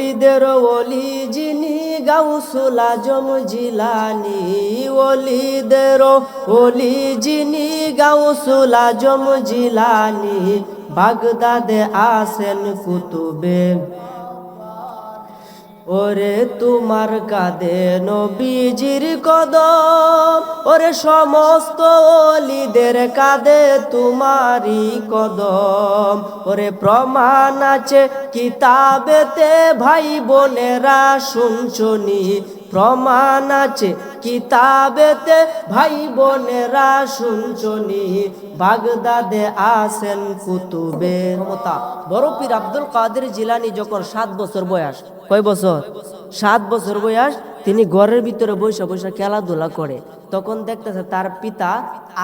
ওলিদের ওলি যিনি গাউসুল আজম জিলানী, ওলিদের ওলি যিনি গাউসুল আজম জিলানী, বাগদাদে আসেন কুতুবে। ওরে তোমার কাঁধে নবীজির কদম, ওরে সমস্ত ওলিদের কাঁধে তোমারই কদম। ওরে প্রমাণ আছে কিতাবেতে ভাই বোনেরা শুনছনি, প্রমাণ আছে কিতাবেতে ভাই বোনেরা শুনছনি, বাগদাদে আসেন কুতুবে। বড় পীর আব্দুল কাদের জিলানী যখন 7 বছর বয়স, কয় বছর? 7 বছর বয়স, তিনি ঘরের ভিতরে বসে বসে খেলাধুলা করে। তখন দেখতেছে তার পিতা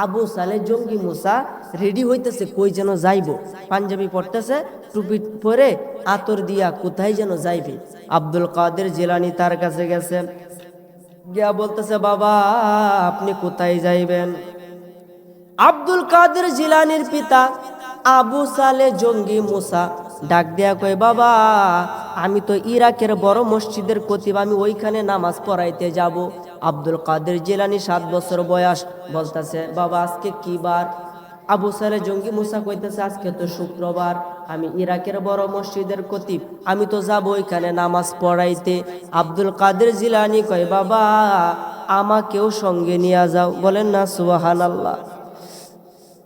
আবু সালে জঙ্গি মুসা রেডি হইতেছে, কই যেন যাইব, পাঞ্জাবি পরতেছে, টুপি পরে আতর দিয়া কোথায় যেন যাইবে। আব্দুল কাদের জিলানী তার কাছে গেছে, গিয়া বলতেছে, বাবা আপনি কোথায় যাইবেন? আব্দুল কাদের জিলানীর পিতা আবু সালে জঙ্গি মুসা ডাক দেয়া কয়, বাবা আমি তো ইরাকের বড় মসজিদের খতিব, আমি ওইখানে নামাজ পড়াইতে যাব। আব্দুল কাদের জিলানী 7 বছর বয়স, বলতেছে, বাবা আজকে কি বার? আবু সালে জঙ্গি মুসা কইতেছে, আজকে তো শুক্রবার, আমি ইরাকের বড় মসজিদের খতিব, আমি তো যাব ওইখানে নামাজ পড়াইতে। আব্দুল কাদের জিলানী কয়, বাবা আমাকেও সঙ্গে নিয়ে যাও। বলেন না সুবহানাল্লাহ।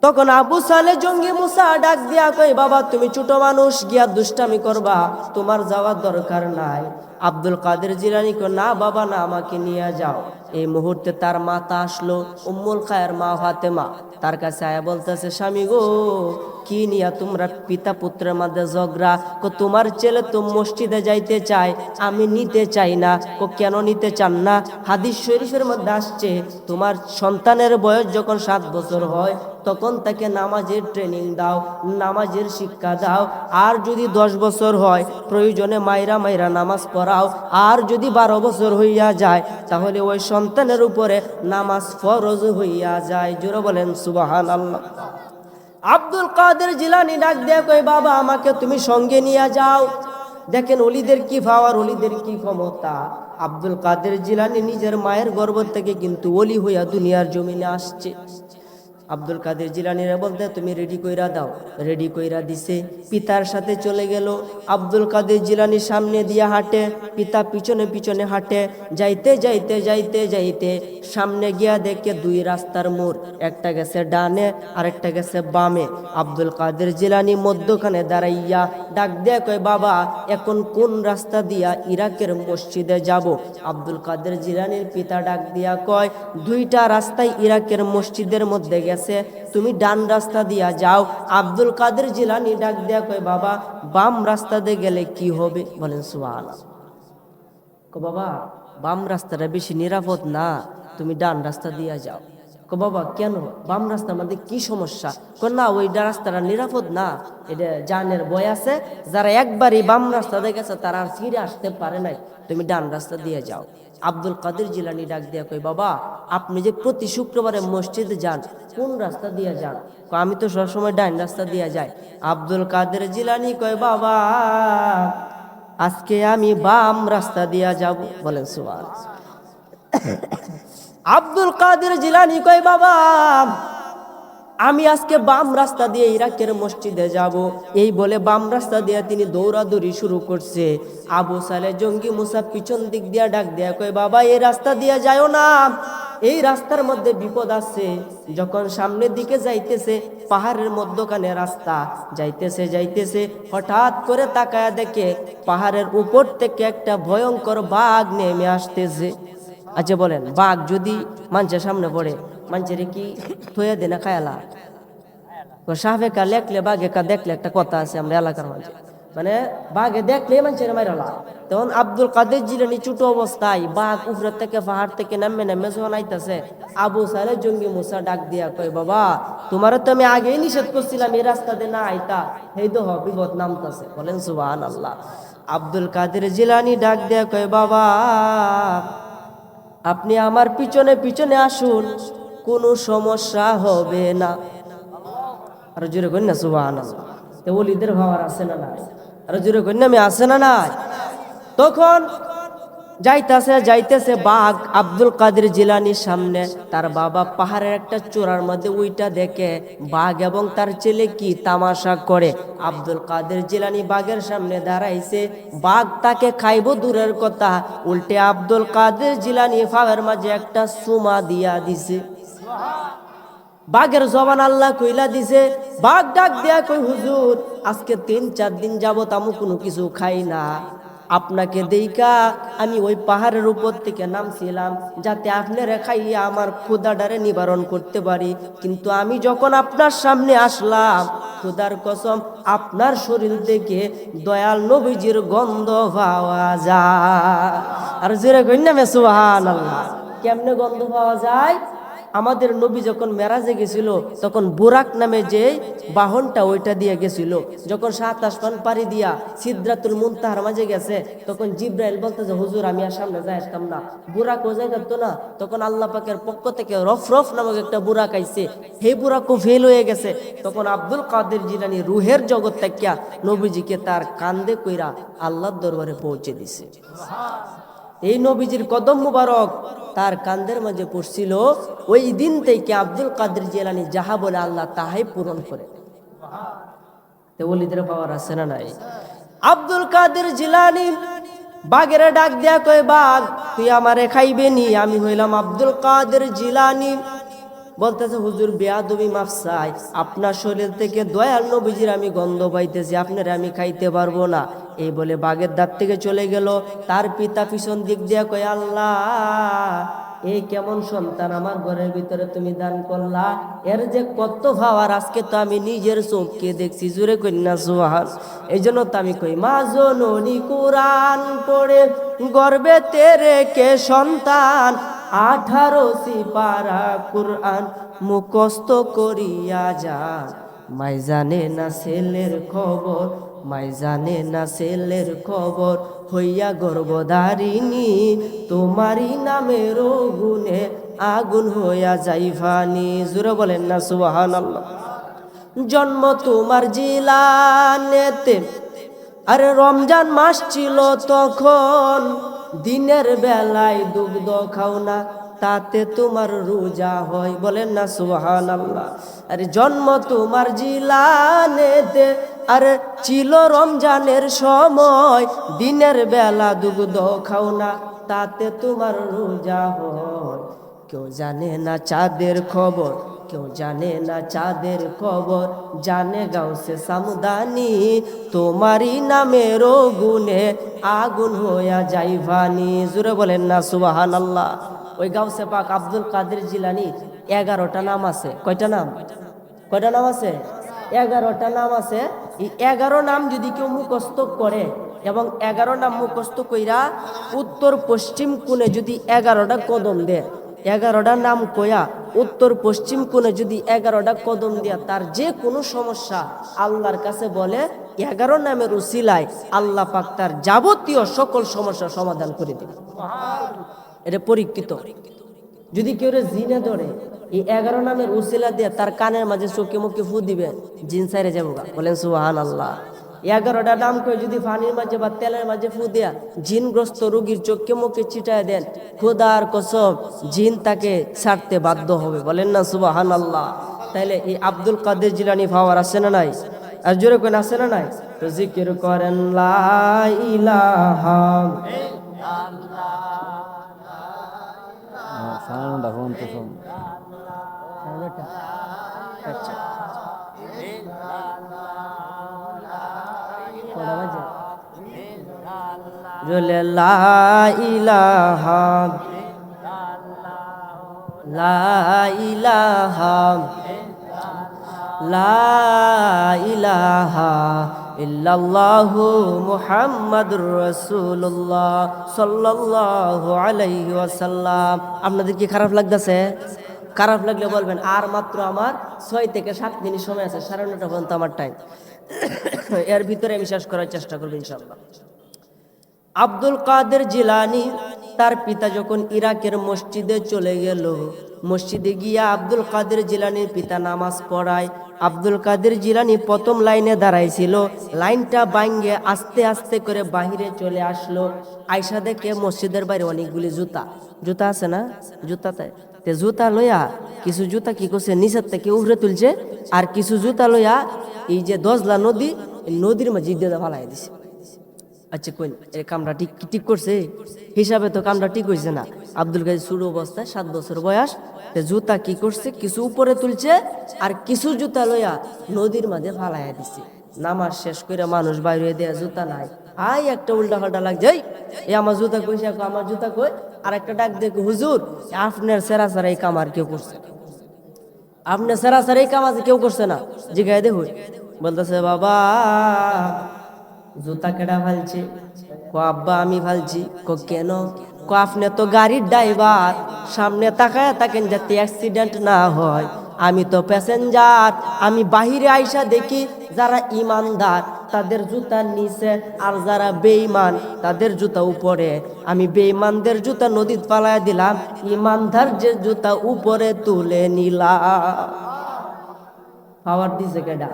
তখন আবু সালে জঙ্গি মুসা ডাক দিয়া কই, বাবা তুমি ছোট মানুষ, গিয়া দুষ্টামি করবা, তোমার যাওয়ার দরকার নাই। আব্দুল কাদের জিলানী কই, না বাবা না, আমাকে নিয়ে যাও। এই মুহূর্তে তার মাতা আসলো, উম্মুল খায়ের মা ফাতেমা, তার কাছে আয়া বলতেছে, স্বামী গো কি নিয়া তোমরা পিতা পুত্রের মধ্যে ঝগড়া? তোমার ছেলে তো মসজিদে যাইতে চায়, আমি নিতে চাই না। কেন নিতে চান না? হাদিস শরীফের মধ্যে আসছে, তোমার সন্তানের বয়স যখন 7 বছর হয় তখন তাকে নামাজের ট্রেনিং দাও, নামাজের শিক্ষা দাও। আর যদি 10 বছর হয় প্রয়োজনে মাইরা মাইরা নামাজ পড়াও। আর যদি 12 বছর হইয়া যায় তাহলে ওই সন্তানের উপরে নামাজ ফরজ হইয়া যায়। জোরে বলেন সুবহানাল্লাহ। আব্দুল কাদের জিলানী ডাক দিয়ে কই, বাবা আমাকে তুমি সঙ্গে নিয়ে যাও। দেখেন ওলিদের কি পাওয়ার, ওলিদের কি ক্ষমতা। আব্দুল কাদের জিলানী নিজের মায়ের গর্ভ থেকে কিন্তু ওলি হইয়া দুনিয়ার জমিনে আসছে। আব্দুল কাদের জিলানীরা বলতে, তুমি রেডি কইরা দাও। রেডি কইরা দিছে, পিতার সাথে চলে গেল। আব্দুল কাদের জিলানী সামনে দিয়া হাঁটে, পিতা পিছনে পিছনে হাঁটে। যাইতে যাইতে যাইতে যাইতে সামনে গিয়া দেখে 2 রাস্তার মোড়, একটা গেছে ডানে আর একটা গেছে বামে। আব্দুল কাদের জিলানী মধ্যখানে দাঁড়াইয়া ডাক দেয়া কয়, বাবা এখন কোন রাস্তা দিয়া ইরাকের মসজিদে যাব? আব্দুল কাদের জিলানীর পিতা ডাক দিয়া কয়, 2টা রাস্তায় ইরাকের মসজিদের মধ্যে গেছে, তুমি ডান রাস্তা দিয়া যাও। আব্দুল কাদের জিলানী ডাক দেয়া কয়, বাবা বাম রাস্তা দিয়ে গেলে কি হবে? বলেন সুবহানাল্লাহ। বাবা বাম রাস্তাটা বেশি নিরাপদ না, তুমি ডান রাস্তা দিয়া যাও। বাবা কেন? বাম রাস্তার মধ্যে কি সমস্যা? না ওই রাস্তাটা নিরাপদ না, এটা জানের ভয় আছে, যারা একবারই বাম রাস্তা দিয়ে গেছে তারা আর ফিরে আসতে পারে নাই, তুমি ডান রাস্তা দিয়ে যাও। আব্দুল কাদের জিলানী ডাক দিয়া কই, বাবা আপনি যে প্রতি শুক্রবারে মসজিদে যান, কোন রাস্তা দিয়ে যান? আমি তো সবসময় ডান রাস্তা দিয়ে যাই। আব্দুল কাদের জিলানী কয়, বাবা আজকে আমি বাম রাস্তা দিয়া যাব। বলেন সুবহানাল্লাহ। আব্দুল কাদের জিলানী কয়, বাবা আমি আজকে বাম রাস্তা দিয়ে ইরাকের মসজিদে যাব। এই বলে বাম রাস্তা দিয়ে তিনি দৌড়াদৌড়ি শুরু করছে। আবু সালে জঙ্গি মুসা পিছন দিক দিয়া ডাক দেয়া কয়, বাবা এই রাস্তা দিয়ে যাও না, এই রাস্তার মধ্যে বিপদ আছে। যখন সামনের দিকে যাইতেছে, পাহাড়ের মধ্যখানে রাস্তা, যাইতেছে যাইতেছে হঠাৎ করে তাকায়া দেখে পাহাড়ের উপর থেকে একটা ভয়ঙ্কর বাঘ নেমে আসতেছে। আচ্ছা বলেন, বাঘ যদি মানুষের সামনে পড়ে, মানুষের কি থইয়া দেনা খায়ালা? সাহেবে কা লেখলে বাঘে কা দেখলে একটা কথা আছে আমরা এলাকার মাঝে, মানে বাঘে দেখলে মানুষের মাইরালা। তখন আব্দুল কাদের জিলানী ছোট অবস্থায় বাঘ উপরে থেকে পাহাড় থেকে নামে নামে যখন আইতাছে, আবু সালে জঙ্গি মুসা ডাক দিয়া কয়, বাবা তোমারও তো আমি আগেই নিষেধ করছিলাম এই রাস্তা দিয়ে না আইতা, এই তো বিপদ নামতাছে। বলেন সুবহানাল্লাহ। আব্দুল কাদের জিলানী ডাক দিয়া কয়, বাবা আপনি আমার পিছনে পিছনে আসুন, কোনো সমস্যা হবে না। আর জোরে কই না সুবহানাল্লাহ। তো ওলিদের ভাবার আছে না নাই? আর জোরে কই না আমি আছে না নাই? তখন যাইতেছে বাঘ আব্দুল কাদের জিলানির সামনে। তার বাবা পাহাড়ের একটা চূড়ার মধ্যে উইটা দেখে বাঘ এবং তার ছেলে কি তামাশা করে। আব্দুল কাদের জিলানি বাঘের সামনে দাঁড়াইছে, বাঘ তাকে খাইব দূরের কথা, উল্টে আব্দুল কাদের জিলানি ফাওয়ার মাঝে একটা সুমা দিয়া দিছে। বাঘের জবান আল্লাহ কইলা দিছে। বাঘ ডাক দেয়া কই, হুজুর আজকে 3-4 দিন যাবত আমি কোনো কিছু খাই না, আপনাকে দেইকা আমি ওই পাহাড়ের উপর থেকে নামছিলাম যাতে আপনারা খাইয়া আমার ক্ষুধাটারে নিবারণ করতে পারি, কিন্তু আমি যখন আপনার সামনে আসলাম, খোদার কসম আপনার শরীর থেকে দয়াল নবীজির গন্ধ পাওয়া যায়। আর জোরে কইনা মে সুবহানাল্লাহ। কেমনে গন্ধ পাওয়া যায়? আমাদের নবী যখন মেরাজে গেছিল তখন বুরাক নামে যে বাহনটা ওইটা দিয়ে গেছিল, যখন 7 আসমান পাড়ি দিয়া সিদরাতুল মুনতাহার মাঝে গেছে তখন জিব্রাইল বলতেছে, হুজুর আমি আর সামনে যাই আসতাম না, বুরাক ও যাই থাকতো না। তখন আল্লাহ পাকের পক্ষ থেকে রফরফ নামক একটা বুরাক আইছে, হে বুরাকও ফেল হয়ে গেছে। তখন আব্দুল কাদের জিলানী রুহের জগৎ থেকে নবীজিকে তার কান্দে কইরা আল্লাহর দরবারে পৌঁছে দিছে। এই নবীজির কদম মুবারক তার কান্দের মাঝে পড়ছিল। ওই দিন থেকে আব্দুল কাদের জিলানী যাহা বলে আল্লাহ তাহাই পূরণ করে। ওলিদের পাওয়ার আছে না নাই? আব্দুল কাদের জিলানী বাঘের ডাক দেয়া কয়, বাঘ তুই আমারে খাইবে নি? আমি হইলাম আব্দুল কাদের জিলানী। বলতেছে, হুজুর বেয়াদবি মাফ চাই, আপনার শরীর থেকে দয়াল নবীজির আমি গন্ধ পাইতেছি, আপনারা আমি খাইতে পারবো না। এই বলে বাঘের দাঁত থেকে চলে গেল। তার পিতা পিছন দিক দিয়া কয়, আল্লাহ এই কেমন সন্তান আমার ঘরের ভিতরে তুমি দান করলা, এর যে কত ভাবার আজকে তো আমি নিজের চোখকে দেখছি। জুড়ে কন্যা সুবহান। এই জন্য তো আমি কই, মা জননী কোরআন পড়ে গর্বেতে রেখে সন্তান 18 সিপারা কোরআন মুখস্থ করিয়া যান। মাই জানে না ছেলের খবর, মাই জানে না ছেলের খবর, হইয়া গর্ভধারিণী তোমারই নামের গুণে আগুন হইয়া যাইফানি। জোরে বলেন না সুবহানাল্লাহ। জন্ম তোমার জিলানেতে, আরে রমজান মাস ছিল তখন, দিনের বেলায় দুগ্ধ খাও না, তাতে তোমার রোজা হয়। বলেন না সুবহানাল্লাহ। আরে জন্ম তোমার জিলানেতে, আরে ছিল রমজানের সময়, দিনের বেলা দুগ্ধ খাও না, তাতে তোমার রোজা হয়। কেউ জানে না চাঁদের খবর, কেউ জানে না চাঁদের খবর, জানে গাউসে সামদানি তোমারই নামের গুণে আগুন হইয়া যাইভানি। জুড়ে বলেন না সুবহানাল্লাহ। ওই গাউসে পাক আব্দুল কাদের জিলানী 11টা নাম আছে। কয়টা নাম? কয়টা নাম আছে? 11টা নাম আছে। এই 11 নাম যদি কেউ মুখস্থ করে এবং 11 নাম মুখস্থ কইরা উত্তর পশ্চিম কোণে যদি 11টা কদম দেয়, 11টা নাম কয়া উত্তর পশ্চিম কোণে যদি 11টা কদম দেয়া, তার যে কোনো সমস্যা আল্লাহর কাছে বলে 11 নামের উসিলায় আল্লাহ পাক তার যাবতীয় সকল সমস্যার সমাধান করে দিবে। এটা পরীক্ষিত। যদি কেউ জিনে ধরে, এই 11 নামের উসিলা দিয়ে তার কানের মাঝে চোখে মুখে ফু দিবে, জিন সাইরে যাবো। বলেন সুবহানাল্লাহ। 11টা নাম করে যদি পানির মাঝে বা তেলের মাঝে ফু দেয়া জিনগ্রস্ত রোগীর চোখে মুখে ছিটায় দেন, খোদার কসম জিন তাকে ছাড়তে বাধ্য হবে। বলেন না সুবহানাল্লাহ। তাইলে এই আব্দুল কাদের জিলানী পাওয়ার আছে না নাই? আর জোরে কোন আছে না নাই? তো জিকির করেন লা ইলাহা জলে লা ইলাহা লা ইলাহা লা ইলাহা ইল্লাল্লাহু মুহাম্মাদুর রাসূলুল্লাহ সাল্লাল্লাহু আলাইহি ওয়াসাল্লাম। আপনাদের কি খারাপ লাগতেছে? খারাপ লাগলে বলবেন। আর মাত্র আমার 6 থেকে 7 মিনিট সময় আছে, 9:30 পর্যন্ত আমার টাইম। এর ভিতরে আমি শেষ করার চেষ্টা করব ইনশাআল্লাহ। আব্দুল কাদের জিলানী তার পিতা যখন ইরাকের মসজিদে চলে গেল, মসজিদে গিয়া আব্দুল কাদের জিলানীর পিতা নামাজ পড়ায়। আব্দুল কাদের জিলানী প্রথম লাইনে দাঁড়াইছিল, লাইনটা ভাঙ্গে আস্তে আস্তে করে বাহিরে চলে আসলো। আয়সা দেখে মসজিদের বাইরে অনেকগুলি জুতা, জুতা আছে না, জুতাতে তে জুতা লইয়া কিছু জুতা কি করছে নিচের থেকে উহরে তুলছে, আর কিছু জুতা লইয়া এই যে দজলা নদী, নদীর মাঝে দিয়ে ফালাই দিছে। আচ্ছা কই এই কামটা ঠিক ঠিক করছে? হিসাবে তো কামটা ঠিক হয়েছে না। আব্দুল কাদের ছোট অবস্থায় 7 বছর বয়স, জুতা কি করছে কিছু উপরে তুলছে আর কিছু জুতা লইয়া নদীর মাঝে ফালাইয়া দিছে। নামাজ শেষ করে মানুষ বাইরে দেয়া জুতা নাই, আই একটা উল্টা পাল্টা লাগছে, এই আমার জুতা কইছে, আমার জুতা কই? আর একটা ডাক দেখো, হুজুর আপনার সেরা সেরা এই কাম আর কেউ করছে? আপনার সেরা সেরা এই কাম আছে কেউ করছে না? জিগাই দেখো। বলতেছে বাবা জুতা কেডা ফালছে? কো আব্বা আমি ফালছি। কো কেন? কো আপনি তো গাড়ির ড্রাইভার, সামনে তাকায় থাকেন যাতে অ্যাক্সিডেন্ট না হয়। আমি তো প্যাসেঞ্জার, আমি বাহিরে আইসা দেখি যারা ইমানদার তাদের জুতার নিচে, আর যারা বেঈমান তাদের জুতা উপরে। আমি বেঈমানদের জুতা নদীত পালায় দিলাম, ইমানদার যে জুতা উপরে তুলে নিলাম। পাওয়ার দিছে কেডা?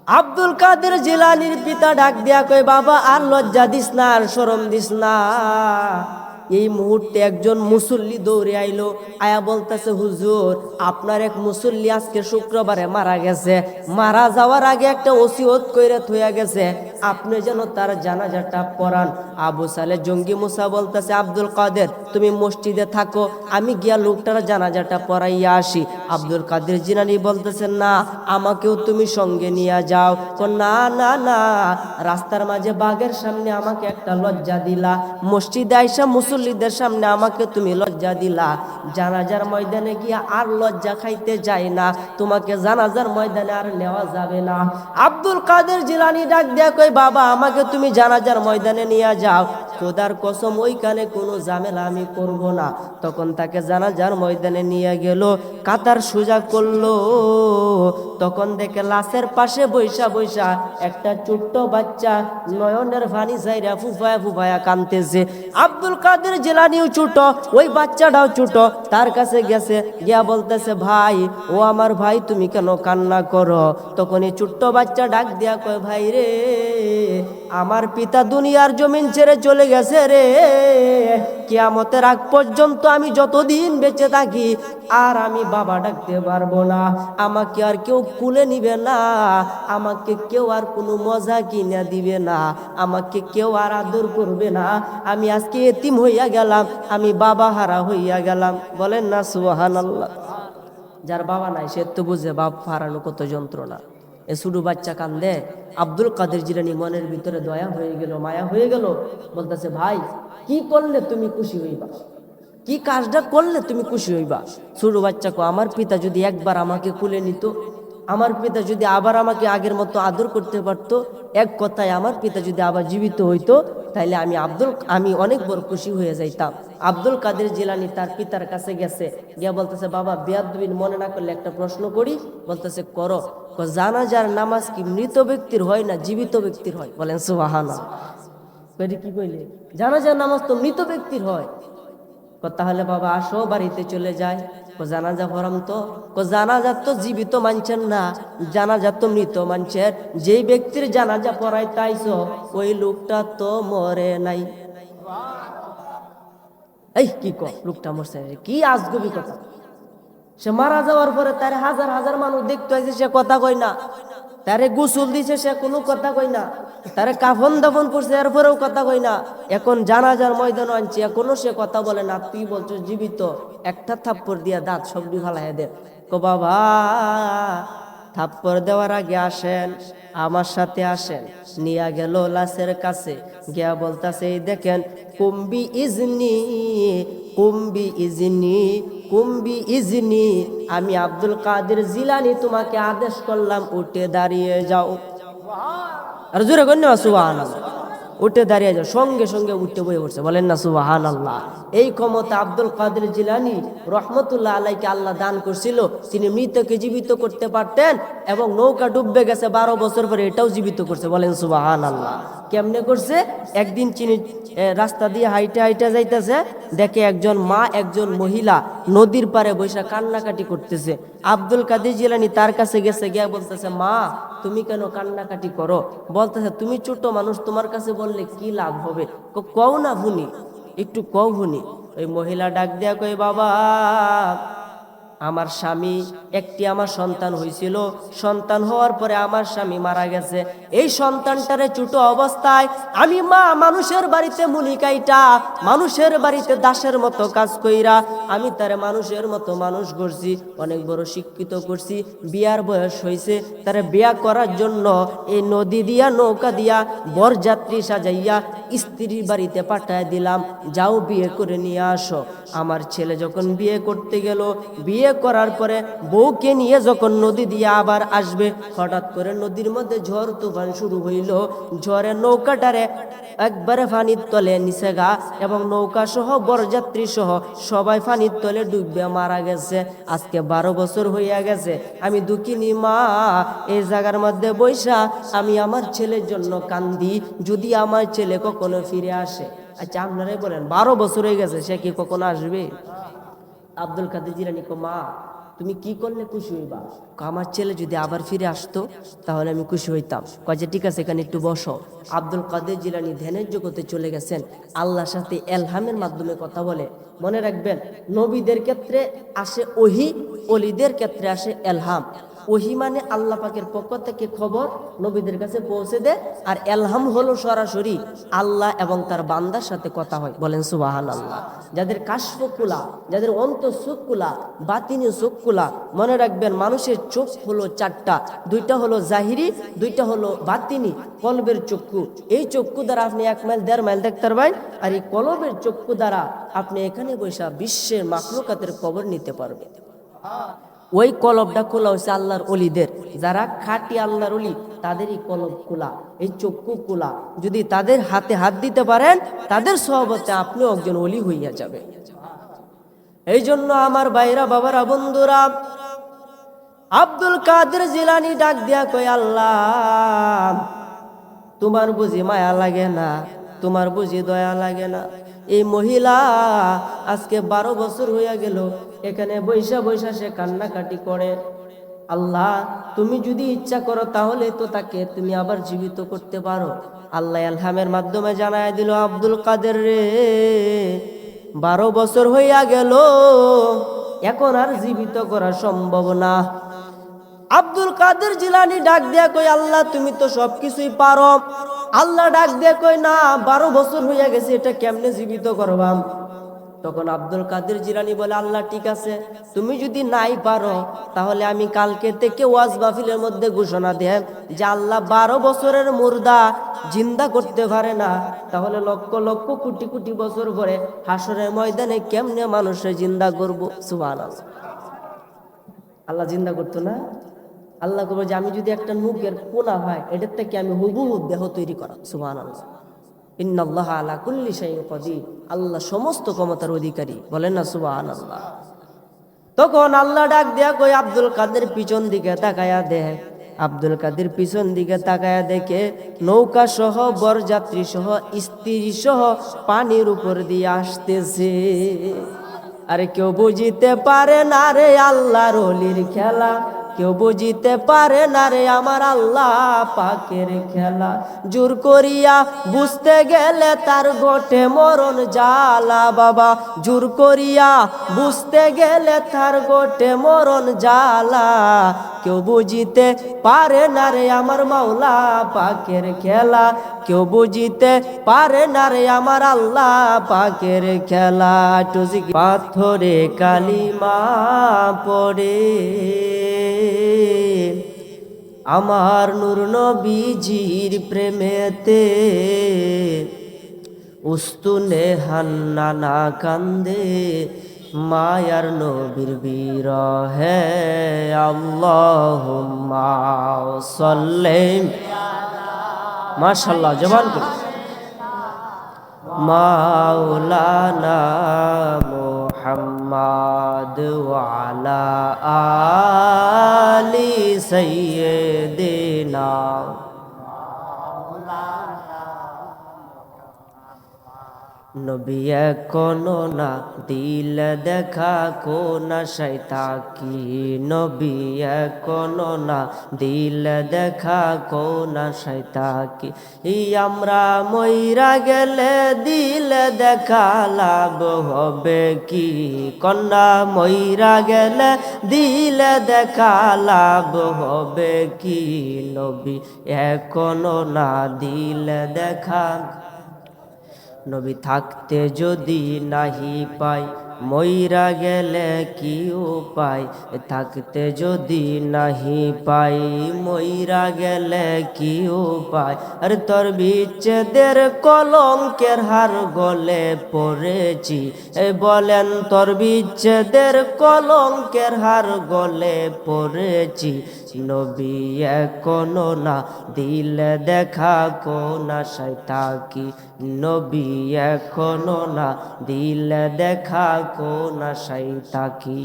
আব্দুল কাদের জিলানীর পিতা ডাক দিয়া কয় বাবা আর লজ্জা দিস না, আর শরম দিস না। এই মুহূর্তে একজন মুসল্লি দৌড়ে আইলো, আয়া বলতেছে হুজুর আপনার এক মুসল্লি আজকে শুক্রবারে মারা গেছে, মারা যাওয়ার আগে একটা ওসিয়ত কইরা থইয়া গেছে, আপনি যেন তার জানাজাটা পড়ান। আবু সালে জঙ্গি মুসা বলতেছে আব্দুল কাদের তুমি মসজিদে থাকো, আমি গিয়া লোকটার জানাজাটা পড়াইয়া আসি। আব্দুল কাদের জিলানী বলতেছে না আমাকেও তুমি সঙ্গে নিয়ে যাও। না না না, রাস্তার মাঝে বাগের সামনে আমাকে একটা লজ্জা দিলা, মসজিদে আইসা মুসল্লিদের সামনে আমাকে তুমি লজ্জা দিলা, জানাজার ময়দানে গিয়া আর লজ্জা খাইতে যাই না, তোমাকে জানাজার ময়দানে আর নেওয়া যাবে না। আব্দুল কাদের জিলানী ডাক দেয়া কই বাবা আমাকে তুমি জানাজার ময়দানে নিয়ে যাও, খোদার কসম ওইখানে কোনো ঝামেলা আমি করব না। তখন তাকে জানাজার ময়দানে নিয়ে গেল, কাতার সোজা করলো। তখন দেখে লাশের পাশে বৈশা বৈশা একটা ছোট্ট বাচ্চা নয়নের পানি ছাইরা ফুফায়া ফুফায়া কাঁদতেছে। আব্দুল কাদের জিলানীও ছোট, ওই বাচ্চাটাও ছোট, তার কাছে গেছে, গিয়া বলতেছে ভাই ও আমার ভাই তুমি কেন কান্না করো? তখন এই ছোট্ট বাচ্চা ডাক দিয়া কয় ভাই রে আমার পিতা দুনিয়ার জমিন ছেড়ে চলে গেছে রে, কিয়ামতের আগ পর্যন্ত আমি যতদিন বেঁচে থাকি আর আমি বাবা ডাকতে পারবো না, আমাকে আর কেউ কুলে নিবে না, আমাকে কেউ আর কোনো মজা কিনে দিবে না, আমাকে কেউ আর আদর করবে না, আমি আজকে এতিম হইয়া গেলাম, আমি বাবা হারা হইয়া গেলাম। বলেন না সুবহানাল্লাহ। যার বাবা নাই সে তো বুঝে বাপ হারানো কত যন্ত্রণা। এ ছোট বাচ্চা কান্দে, আব্দুল কাদের জিলানী মনের ভিতরে দয়া হয়ে গেল, মায়া হয়ে গেল, বলতেছে ভাই কি করলে তুমি খুশি হইবা, কি কাজটা করলে তুমি খুশি হইবা? ছোট বাচ্চা কো আমার পিতা যদি একবার আমাকে কুলে নিত, আমার পিতা যদি আবার আমাকে আগের মতো আদর করতে পারতো, এক কথায় আমার পিতা যদি আবার জীবিত হইতো, তাইলে আমি অনেক বড় খুশি হয়ে যাইতাম। আব্দুল কাদের জিলানী তার পিতার কাছে গেছে, গিয়া বলতেছে বাবা বেয়াদবিন মনে না করলে একটা প্রশ্ন করি। বলতেছে করো। জানাজার নামাজ কি মৃত ব্যক্তির হয় না জীবিত ব্যক্তির হয়? বলেন সুবহানাল্লাহ। কি কইলে? জানাজার নামাজ তো মৃত ব্যক্তির হয়। তাহলে বাবা আসো বাড়িতে চলে যায়। জানাজা পড়াম তো? জানাজা তো জীবিত মানছেন না, জানাজা তো মৃত মানছেন। যেই ব্যক্তির জানাজা পড়াই তাইছো ওই লোকটা তো মরে নাই। এই কি লোকটা মরছে, কি আজগবি কথা। সে মারা যাওয়ার পরে তার হাজার হাজার মানুষ দেখতে হয়েছে, সে কথা কই না। তারে গোসল দিছে সে কোনো কথা কই না, তারে কাফন দাফন করছে এরপরেও কথা কই না। এখন জানাজার ময়দান আনছি এখনো সে কথা বলে না। তুই বলছো জীবিত, একটা থাপ্পড় দিয়া দাঁত সবটি ফালাই দে। কো বাবা থাপ্পড় দেওয়ার আগে আসেন, আমার সাথে আসেন। নিয়া গেল লাশের কাছে, গিয়া বলতাছে এই দেখেন কুম্বি ইজনি কুম্বি ইজনি কুম্বি ইজনি, আমি আব্দুল কাদের জিলানী তোমাকে আদেশ করলাম উঠে দাঁড়িয়ে যাও। আর জোরে কন্যা সুবহানাল্লাহ। উঠে দাঁড়িয়ে যাও, সঙ্গে সঙ্গে উঠে বয়ে পড়ছে। বলেন না সুবহানাল্লাহ। এই ক্ষমতা আব্দুল কাদের জিলানী রহমতুল্লাহ আলাইকে আল্লাহ দান করছিল। তিনি মৃতকে জীবিত করতে পারতেন এবং নৌকা ডুববে গেছে 12 বছর পরে এটাও জীবিত করছে। বলেন সুবহানাল্লাহ। কেমনে করছে? একদিন তিনি রাস্তা দিয়ে হাইটে হাইটে যাইতেছে, দেখে একজন মা একজন মহিলা নদীর পারে বসে কান্নাকাটি করতেছে। আব্দুল কাদের জিলানী তার কাছে গেছে, গিয়া বলতেছে, মা তুমি কেন কান্নাকাটি করো? বলতেছে, তুমি ছোট মানুষ, তোমার কাছে বললে কি লাভ হবে, কও না ভুনি, একটু কও ভুনি। ওই মহিলা ডাক দেয়া কই, বাবা আমার স্বামী একটি আমার সন্তান হয়েছিল, সন্তান হওয়ার পরে আমার স্বামী মারা গেছে। এই সন্তানটারে ছোট অবস্থায় আমি মা মানুষের বাড়িতে মুনিকাইটা, মানুষের বাড়িতে দাসের মতো কাজ কইরা আমি তারে মানুষের মতো মানুষ করছি, অনেক বড় শিক্ষিত করছি। বিয়ার বয়স হয়েছে, তারে বিয়া করার জন্য এই নদী দিয়া নৌকা দিয়া বরযাত্রী সাজাইয়া স্ত্রীর বাড়িতে পাঠায় দিলাম, যাও বিয়ে করে নিয়ে আসো। আমার ছেলে যখন বিয়ে করতে গেল, বিয়ে করার পরে বউকে নিয়ে যখন নদী দিয়ে আবার আসবে, হঠাৎ করে নদীর মধ্যে ঝড় তুফান শুরু হইল। ঝড়ে নৌকাটারে একবারে পানির তলে নিচে গা, এবং নৌকা সহ বরযাত্রী সহ সবাই পানির তলে ডুববে মারা গেছে। আজকে 12 বছর হইয়া গেছে, আমি দুঃখিনী মা এই জায়গার মধ্যে বৈশা আমি আমার ছেলের জন্য কান্দি, যদি আমার ছেলে কখনো ফিরে আসে। আচ্ছা আপনারাই বলেন, 12 বছর হয়ে গেছে, সে কি কখনো আসবে? আব্দুল কাদের জিলানী কো, মা তুমি কি করলে খুশি হইবা? আমার ছেলে যদি আবার ফিরে আসতো তাহলে আমি খুশি হইতাম। কয় যে ঠিক আছে, এখানে একটু বসো। আব্দুল কাদের জিলানী ধ্যানের জগতে চলে গেছেন, আল্লাহর সাথে এলহামের মাধ্যমে কথা বলে। মনে রাখবেন, নবীদের ক্ষেত্রে আসে ওহী, ওলিদের ক্ষেত্রে আসে এলহাম। ওহী মানে আল্লাহ পাকের পক্ষ থেকে খবর নবীদের কাছে পৌঁছে দেয়, আর এলহাম হলো সরাসরি আল্লাহ এবং তার বান্দার সাথে কথা হয়। বলেন সুবহানাল্লাহ। যাদের কাশফ কুলা, যাদের অন্তর চোখ কুলা, বাতিনি চোখ কুলা। মনে রাখবেন, মানুষের চোখ হলো 4টা, 2টা হলো জাহিরি, 2টা হলো বাতিনি, কলবের চক্ষু। এই চক্ষু দ্বারা আপনি 1 মাইল 1.5 মাইল দেখতে পারবেন, আর এই কলবের চক্ষু দ্বারা আপনি এখানে বসে বিশ্বের মাখলুকাতের খবর নিতে পারবেন। ওই কলবটা খোলা হয়েছে আল্লাহর অলিদের, যারা খাঁটি আল্লাহর অলি তাদেরই কলব খোলা, এই চক্ষু খোলা। যদি তাদের হাতে হাত দিতে পারেন, তাদের সহবতে আপনিও একজন অলি হইয়া যাবে। এই জন্য আমার ভাইরা, বাবারা, বন্ধুরা, আব্দুল কাদের জিলানী ডাক দিয়া কই, আল্লাহ তোমার বুঝি মায়া লাগে না? তোমার বুঝি দয়া লাগে না? এই মহিলা আজকে 12 বছর হইয়া গেল, এখানে বৈশা বৈশা সে কান্নাকাটি করে। আল্লাহ তুমি যদি ইচ্ছা করো তাহলে তো তাকে তুমি আবার জীবিত করতে পারো। আল্লাহ এলহামের মাধ্যমে জানায় দিল, আব্দুল কাদের রে, 12 বছর হইয়া গেল, এখন আর জীবিত করা সম্ভব না। আব্দুল কাদের জিলানী ডাক দিয়া কই, আল্লাহ তুমি তো সবকিছুই পারো। আল্লাহ ডাক দিয়া কই, না 12 বছর হইয়া গেছে, এটা কেমনে জীবিত করবাম? তখন আব্দুল কাদের জিলানী বলে, আল্লাহ ঠিক আছে, তুমি যদি নাই পারো তাহলে আমি কালকে থেকে ওয়াজ মাহফিলের মধ্যে ঘোষণা দেব যে আল্লাহ 12 বছরের মুর্দা জিন্দা করতে পারে না, তাহলে লক্ষ লক্ষ কোটি কোটি বছর পরে হাসরের ময়দানে কেমনে মানুষের জিন্দা করব? সুবহানাল্লাহ। আল্লাহ জিন্দা করতো না? আল্লাহ করবো যে আমি যদি একটা মুখের কোনা হয়, এটার থেকে আমি হুবহু দেহ তৈরি করা। সুবহানাল্লাহ। ইন্নাল্লাহা আলা কুল্লি শাইইন কাদির, আল্লাহ সমস্ত ক্ষমতার অধিকারী। বলেন না সুবহানাল্লাহ। তখন আল্লাহ ডাক দেয়া কই, আব্দুল কাদের পিছন দিকে তাকায়া দেখ। আব্দুল কাদের পিছন দিকে তাকায়া দেখে নৌকা সহ বরযাত্রী সহ স্ত্রী সহ পানির উপর দিয়ে আসতেছে। আরে কেউ বুঝিতে পারে না রে আল্লাহর ওলির খেলা, কেউ বুঝিতে পারে না রে আমার আল্লাহ পাকের খেলা। জোর করিয়া বুঝতে গেলে তার গোটে মরণ জ্বালা বাবা, জোর করিয়া বুঝতে গেলে তার গোটে মরণ জ্বালা। কেউ বুঝিতে পারে না রে আমার মাওলা পাকের খেলা, কেউ বুঝিতে পারে না রে আমার আল্লাহ পাকের খেলা। পাথরে কালিমা পড়ে আমার নূর নবীজির প্রেমেতে, উস্তুনে হান্নানা কান্দে মায়ার নবীর বিরহে। আল্লাহুম্মা সাল্লি, মাশাআল্লাহ, জবান করে মাওলানা মুহাম্মদ ওয়া আলা আলি সাইয়্যিদিনা। নবী এখনো না দিল দেখা কোন আশায় থাকি, নবী এখনো না দিল দেখা কোন আশায় থাকি। আমরা মইরা গেলে দিল দেখা লাভ হবে কি, কন্যা মইরা গেলে দিল দেখা লাভ হবে কি, নবী এখনো না দিল দেখা। নবী থাকতে যদি নাহি পাই, মইরা গেলে কি উপায়, থাকতে যদি নাহি পাই, মইরা গেলে কি উপায়। আরে তোর বিচ্ছেদের কলঙ্কের হার গলে পড়েছি, বলেন তোর বিচ্ছেদের কলঙ্কের হার গলে পড়েছি, নবী এখনো না দিল দেখা কোন আশায় থাকি, নবী এখনো না দিল দেখা কোন আশায় থাকি।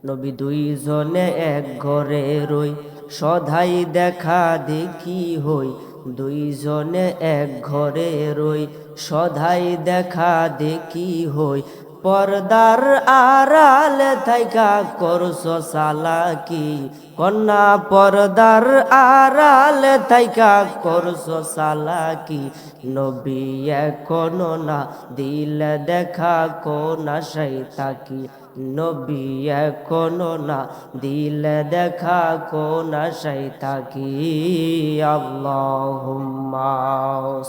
নবী দুইজনে এক ঘরে রই, সদাই দেখা দেখি হই, দুইজনে এক ঘরে রই, সদাই দেখা দেখি হই। পর্দার আড়ালে থাইকা করছো চালাকি, কন্যা পর্দার আড়ালে থাইকা করছো চালাকি, নবী এখনো না দিল দেখা কোন আশায় থাকি, নবী এখনো না দিল দেখা কোন আশায় থাকি। আল্লাহুম্মা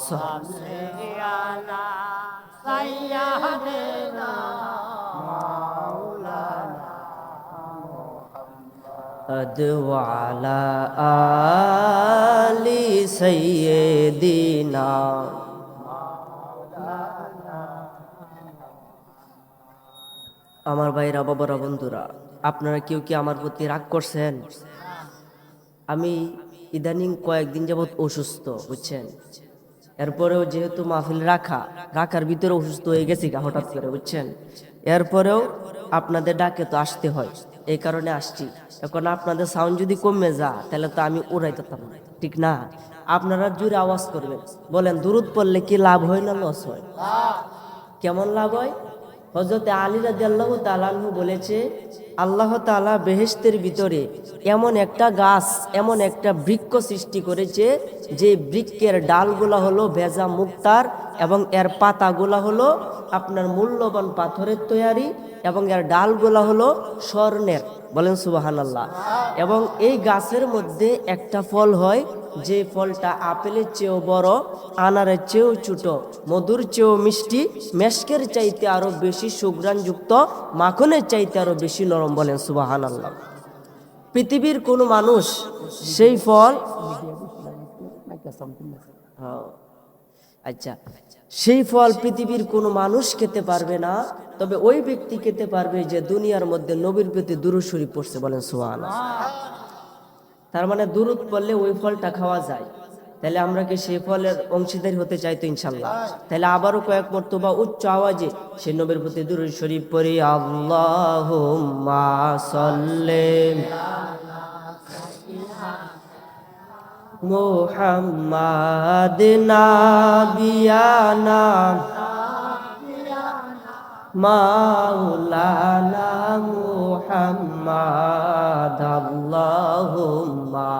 সাল্লি আলা সাইয়্যিদিনা মাওলানা মুহাম্মদ ওয়া আলা আলি সাইয়্যিদিনা। আমার ভাইরা, বাবারা, বন্ধুরা, আপনারা কেউ কি আমার প্রতি রাগ করছেন? আমি ইদানিং কয়েকদিন যাবৎ অসুস্থ, বুঝছেন। এরপরেও যেহেতু মাহফিল রাখার ভিতরে অসুস্থ হয়ে গেছি হঠাৎ করে, বুঝছেন। এরপরেও আপনাদের ডাকে তো আসতে হয়, এই কারণে আসছি। এখন আপনাদের সাউন্ড যদি কমে যা তাহলে তো আমি উড়াইতাম না, ঠিক না? আপনারা জোরে আওয়াজ করবেন। বলেন, দুরূদ পড়লে কি লাভ হয় না লস হয়? কেমন লাভ হয়? হযরতে আলী রাদিয়াল্লাহু তাআলা আনহু বলেছে, আল্লাহ তাআলা বেহেশতের ভিতরে এমন একটা গাছ, এমন একটা বৃক্ষ সৃষ্টি করেছে, যে বৃক্ষের ডালগুলা হলো ভেজা মুক্তার, এবং এর পাতাগুলা হলো আপনার মূল্যবান পাথরের তৈয়ারি, এবং এর ডালগুলা হলো স্বর্ণের। বলেন সুবহানাল্লাহ। এবং এই গাছের মধ্যে একটা ফল হয়, যে ফলটা আপেলের চেয়েও বড়, আনারের চেয়েও ছোট, মধুর চেয়েও মিষ্টি, মেশকের চাইতে আরো বেশি সুঘ্রাণযুক্ত, মাখনের চাইতে আরো বেশি নরম। বলেন সুবহানাল্লাহ। পৃথিবীর কোনো মানুষ সেই ফল, আচ্ছা, সেই ফল পৃথিবীর কোনো মানুষ খেতে পারবে না, তবে ওই ব্যক্তি খেতে পারবে যে দুনিয়ার মধ্যে নবীর প্রতি দুরূদ শরীফ পড়ছে। বলেন সুবহানাল্লাহ। তার মানে দুরূদ পড়লে ওই ফলটা খাওয়া যায়। তাহলে আমরা কি সেই ফলের অংশীদার হতে চাই তো ইনশাল্লাহ? তাহলে আবারও কয়েক মর্তবা উচ্চ আওয়াজে সে নবীর প্রতি দুরূদ শরীফ পড়ি। আল্লাহুম্মা সাল্লি মুহাম্মাদ নাবিয়ানা মাওলানা মুহাম্মাদ। আল্লাহুম্মা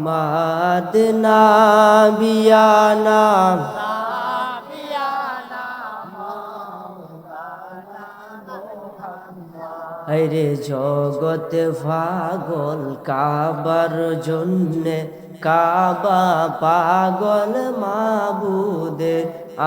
মাদ নাবিয়ানা আরে জগৎ পাগল কাবার জন্যে, কাবা পাগল মাবুদে,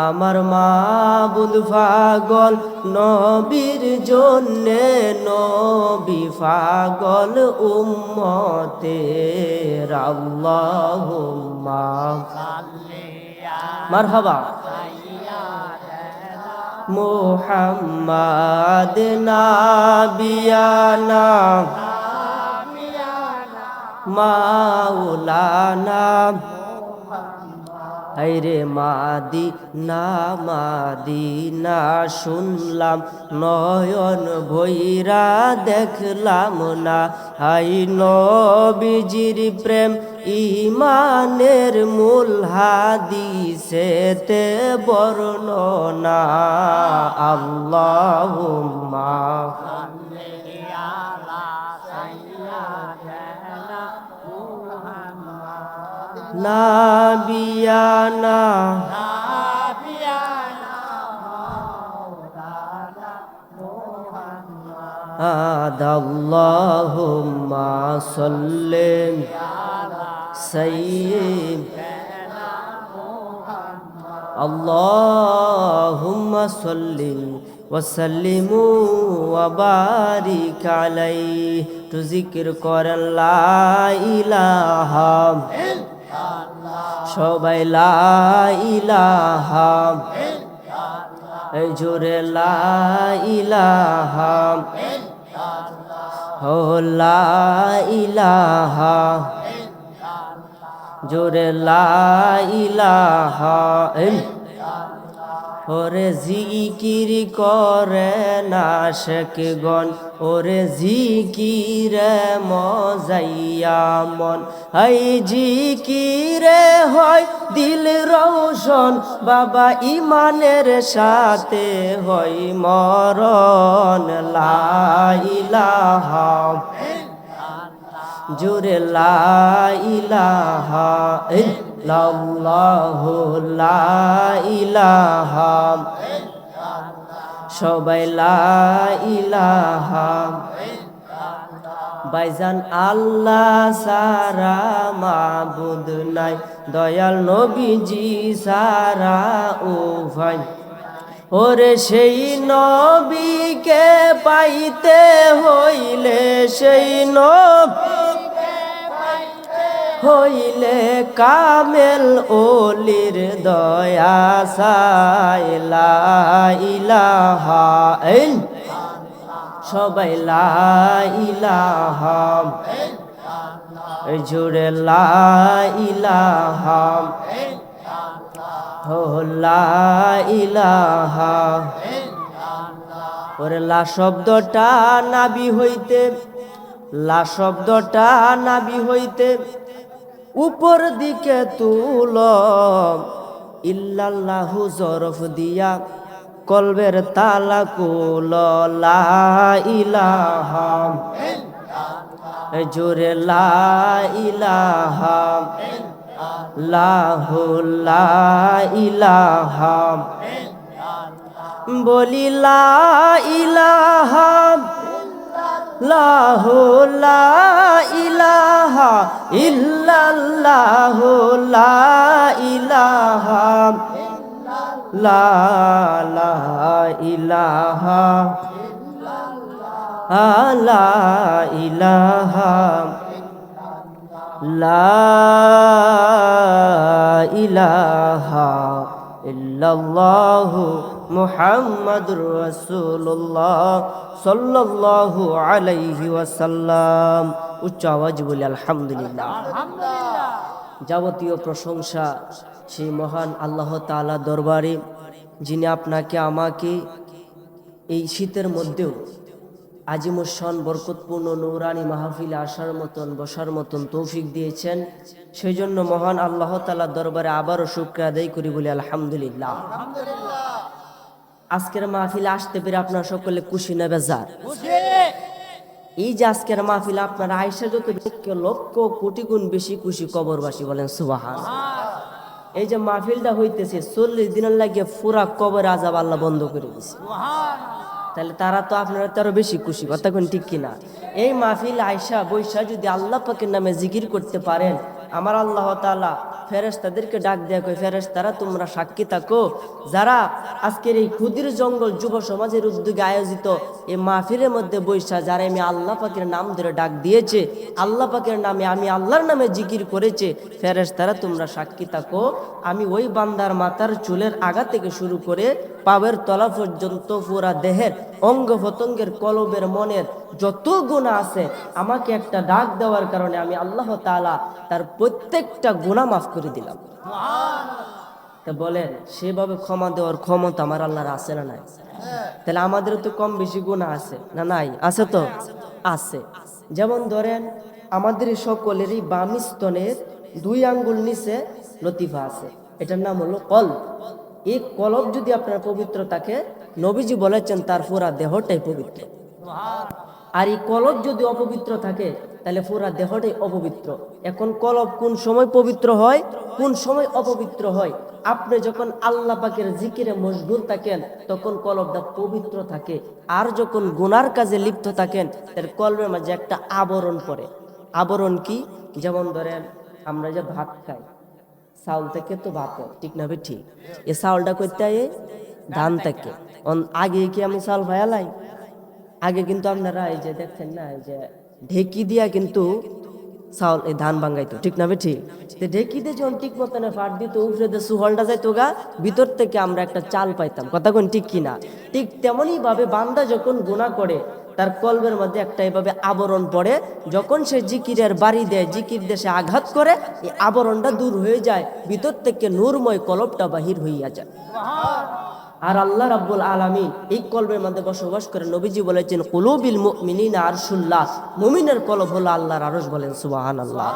আমার মাবুদ পাগল নবীর জন্যে, নবী পাগল উম্মতের। আল্লাহুম্মা মারহাবা মুহাম্মাদ নাবিয়ানা মাওলানা হায়রে মাদিনা শুনলাম নয়ন ভৈরা দেখলাম না। হাই নবীজির প্রেম ইমানের মূল হাদিসেতে বর্ণনা। আল্লাহুম্মা নাবিয়ানা আদাল্লাহুম্মা সাল্লি সাইয়্যিদ আল্লাহুম্মা সাল্লি ওয়া সাল্লিম ওয়া বারিক আলাইহি। তো জিকির করেন লা ইলাহা, সবাই লা ইলাহা, এই জোরে লা ইলাহা, ও লা ইলাহা, জোরে লা ইলাহা। ওরে জিকির করে না শেখগণ, ওরে জিকিরে মজাইয়া মন। এই জিকিরে হয় দিল রৌশন, বাবা ইমানের সাথে হয় মরণ। লা ইলাহা, জোরে লা ইলাহা ইল্লাল্লাহু, লা ইলাহা, সবাই লা ইলাহা। ভাইজান আল্লাহ সারা মাবুদ নাই, দয়াল নবীজি সারা ও ভাই। ওরে সেই নবীকে পাইতে হইলে, সেই হইলে কামেল ওলির দয়া চাই। লা ইলাহা সবাই লা ইলাহা, জুড়ে লা ইলাহা, ও লা ইলাহা। ওরে লা শব্দটা নাবি হইতে, লা শব্দটা নাবি হইতে উপর দিকে তুল, ইল্লাল্লাহু জরফ দিয়া কলবের তালা কুল। লা ইলাহা, জোরে লা ইলাহা, লাহু লা ইলাহা, বলি লা ইলাহা, লাহু লা ইলাহা ইল্লাল্লাহু, লা ইলাহা, লা ইলাহা, লা ইলাহা, লা ইলাহা ইল্লাল্লাহু মুহাম্মাদুর রাসূলুল্লাহ সাল্লাল্লাহু আলাইহি ওয়াসাল্লাম। উচ্চ আওয়াজ বলি আলহামদুলিল্লাহ। যাবতীয় প্রশংসা সেই মহান আল্লাহ তাআলা দরবারে, যিনি আপনাকে আমাকে এই শীতের মধ্যেও আজিমুশান বরকতপূর্ণ নূরানি মাহফিলে আসার মতন বসার মতন তৌফিক দিয়েছেন। সেই জন্য মহান আল্লাহ তাআলার দরবারে আবারও শুকরিয়া আদায় করি, বলি আলহামদুলিল্লাহ। আজকের মাহফিলে আসতে পেরে আপনারা সকলে খুশি না বেজার? এই যে আজকের মাহফিলে আপনারা আয়েশা যত লক্ষ কোটি গুণ বেশি খুশি কবরবাসী, বলেন সুবহানাল্লাহ। এই যে মাহফিলটা হইতেছে 40 দিনের লাগে পুরা কবর আযাব আল্লাহ বন্ধ করে দিয়েছে। তাহলে তারা তো আপনারা তো আরো বেশি খুশি, কথা কোন ঠিক কিনা? এই মাহফিল আয়েশা বৈশা যদি আল্লাহ পাকের নামে জিকির করতে পারেন, আমার আল্লাহ তাআলা ফেরেশতাদেরকে ডাক দেয়া কই, ফেরেশতারা তোমরা সাক্ষী থাকো, যারা আজকের এই ক্ষুদির জঙ্গল যুব সমাজের উদ্যোগে আয়োজিত এই মাহফিলের মধ্যে বৈশা যারা আমি আল্লাহ পাকের নাম ধরে ডাক দিয়েছে, আল্লাহ পাকের নামে আমি আল্লাহর নামে জিকির করেছে, ফেরেশতারা তোমরা সাক্ষী থাকো, আমি ওই বান্দার মাথার চুলের আগা থেকে শুরু করে পায়ের তলা পর্যন্ত পুরা দেহের অঙ্গ প্রত্যঙ্গের কলবের মনের যত গুনাহ আছে, আমাকে একটা ডাক দেওয়ার কারণে আমি আল্লাহ তাআলা তার প্রত্যেকটা গুনাহ মাফ করে দিলাম। তা বলেন সেভাবে ক্ষমা দেওয়ার ক্ষমতা আমার আল্লাহর আছে না নাই? তাহলে আমাদেরও তো কম বেশি গুনাহ আছে না নাই? আছে তো আছে। যেমন ধরেন আমাদের সকলেরই বাম স্তনের 2 আঙ্গুল নিচে লতিফা আছে, এটার নাম হলো কলব। এই কলব যদি আপনার পবিত্র থাকে, নবীজি বলেছেন তার পুরা দেহটাই পবিত্র। আর এই কলব যদি অপবিত্র থাকে তাহলে পুরা দেহটাই অপবিত্র। এখন কলব কোন সময় পবিত্র হয়, কোন সময় অপবিত্র হয়? আপনি যখন আল্লাহ পাকের জিকিরে মশগুল থাকেন তখন কলবটা পবিত্র থাকে। আর যখন গুনার কাজে লিপ্ত থাকেন তার কলবের মাঝে একটা আবরণ পড়ে। আবরণ কি? যেমন ধরেন আমরা যে ভাত খাই, চাউল থেকে তো ভাত হয়, ঠিক না? ঠিক। এই চাউলটা করতে হয় ধান থেকে। আগে কি আমি চাউল ভায়ালাই? আগে কিন্তু আপনারা এই যে দেখছেন না, এই যে ঢেকি দিয়া কিন্তু চাউল এই ধান ভাঙাইতো, ঠিক না? ঠিক। ঢেকি দিয়ে যখন ঠিক মতন ফাট দিত, উপরে দিয়ে সুহলটা যাইতো গা, ভিতর থেকে আমরা একটা চাল পাইতাম। কথা কোন ঠিক কিনা? ঠিক তেমনই ভাবে বান্দা যখন গুনাহ করে তার কলবের মধ্যে একটা এভাবে আবরণ পড়ে। যখন সে জিকিরের বাড়ি দেয়, জিকির দেশে আঘাত করে, এই আবরণটা দূর হয়ে যায়, ভিতর থেকে নূরময় কলবটা বাহির হইয়া যায়। আর আল্লাহ রাব্বুল আলামিন এই কলবের মধ্যে বসবাস করে। নবীজি বলেছেন কুলুবিল মুমিনিনা আরশুল্লাহ, মুমিনের কলব হলো আল্লাহর আরশ। বলেন সুবহানাল্লাহ।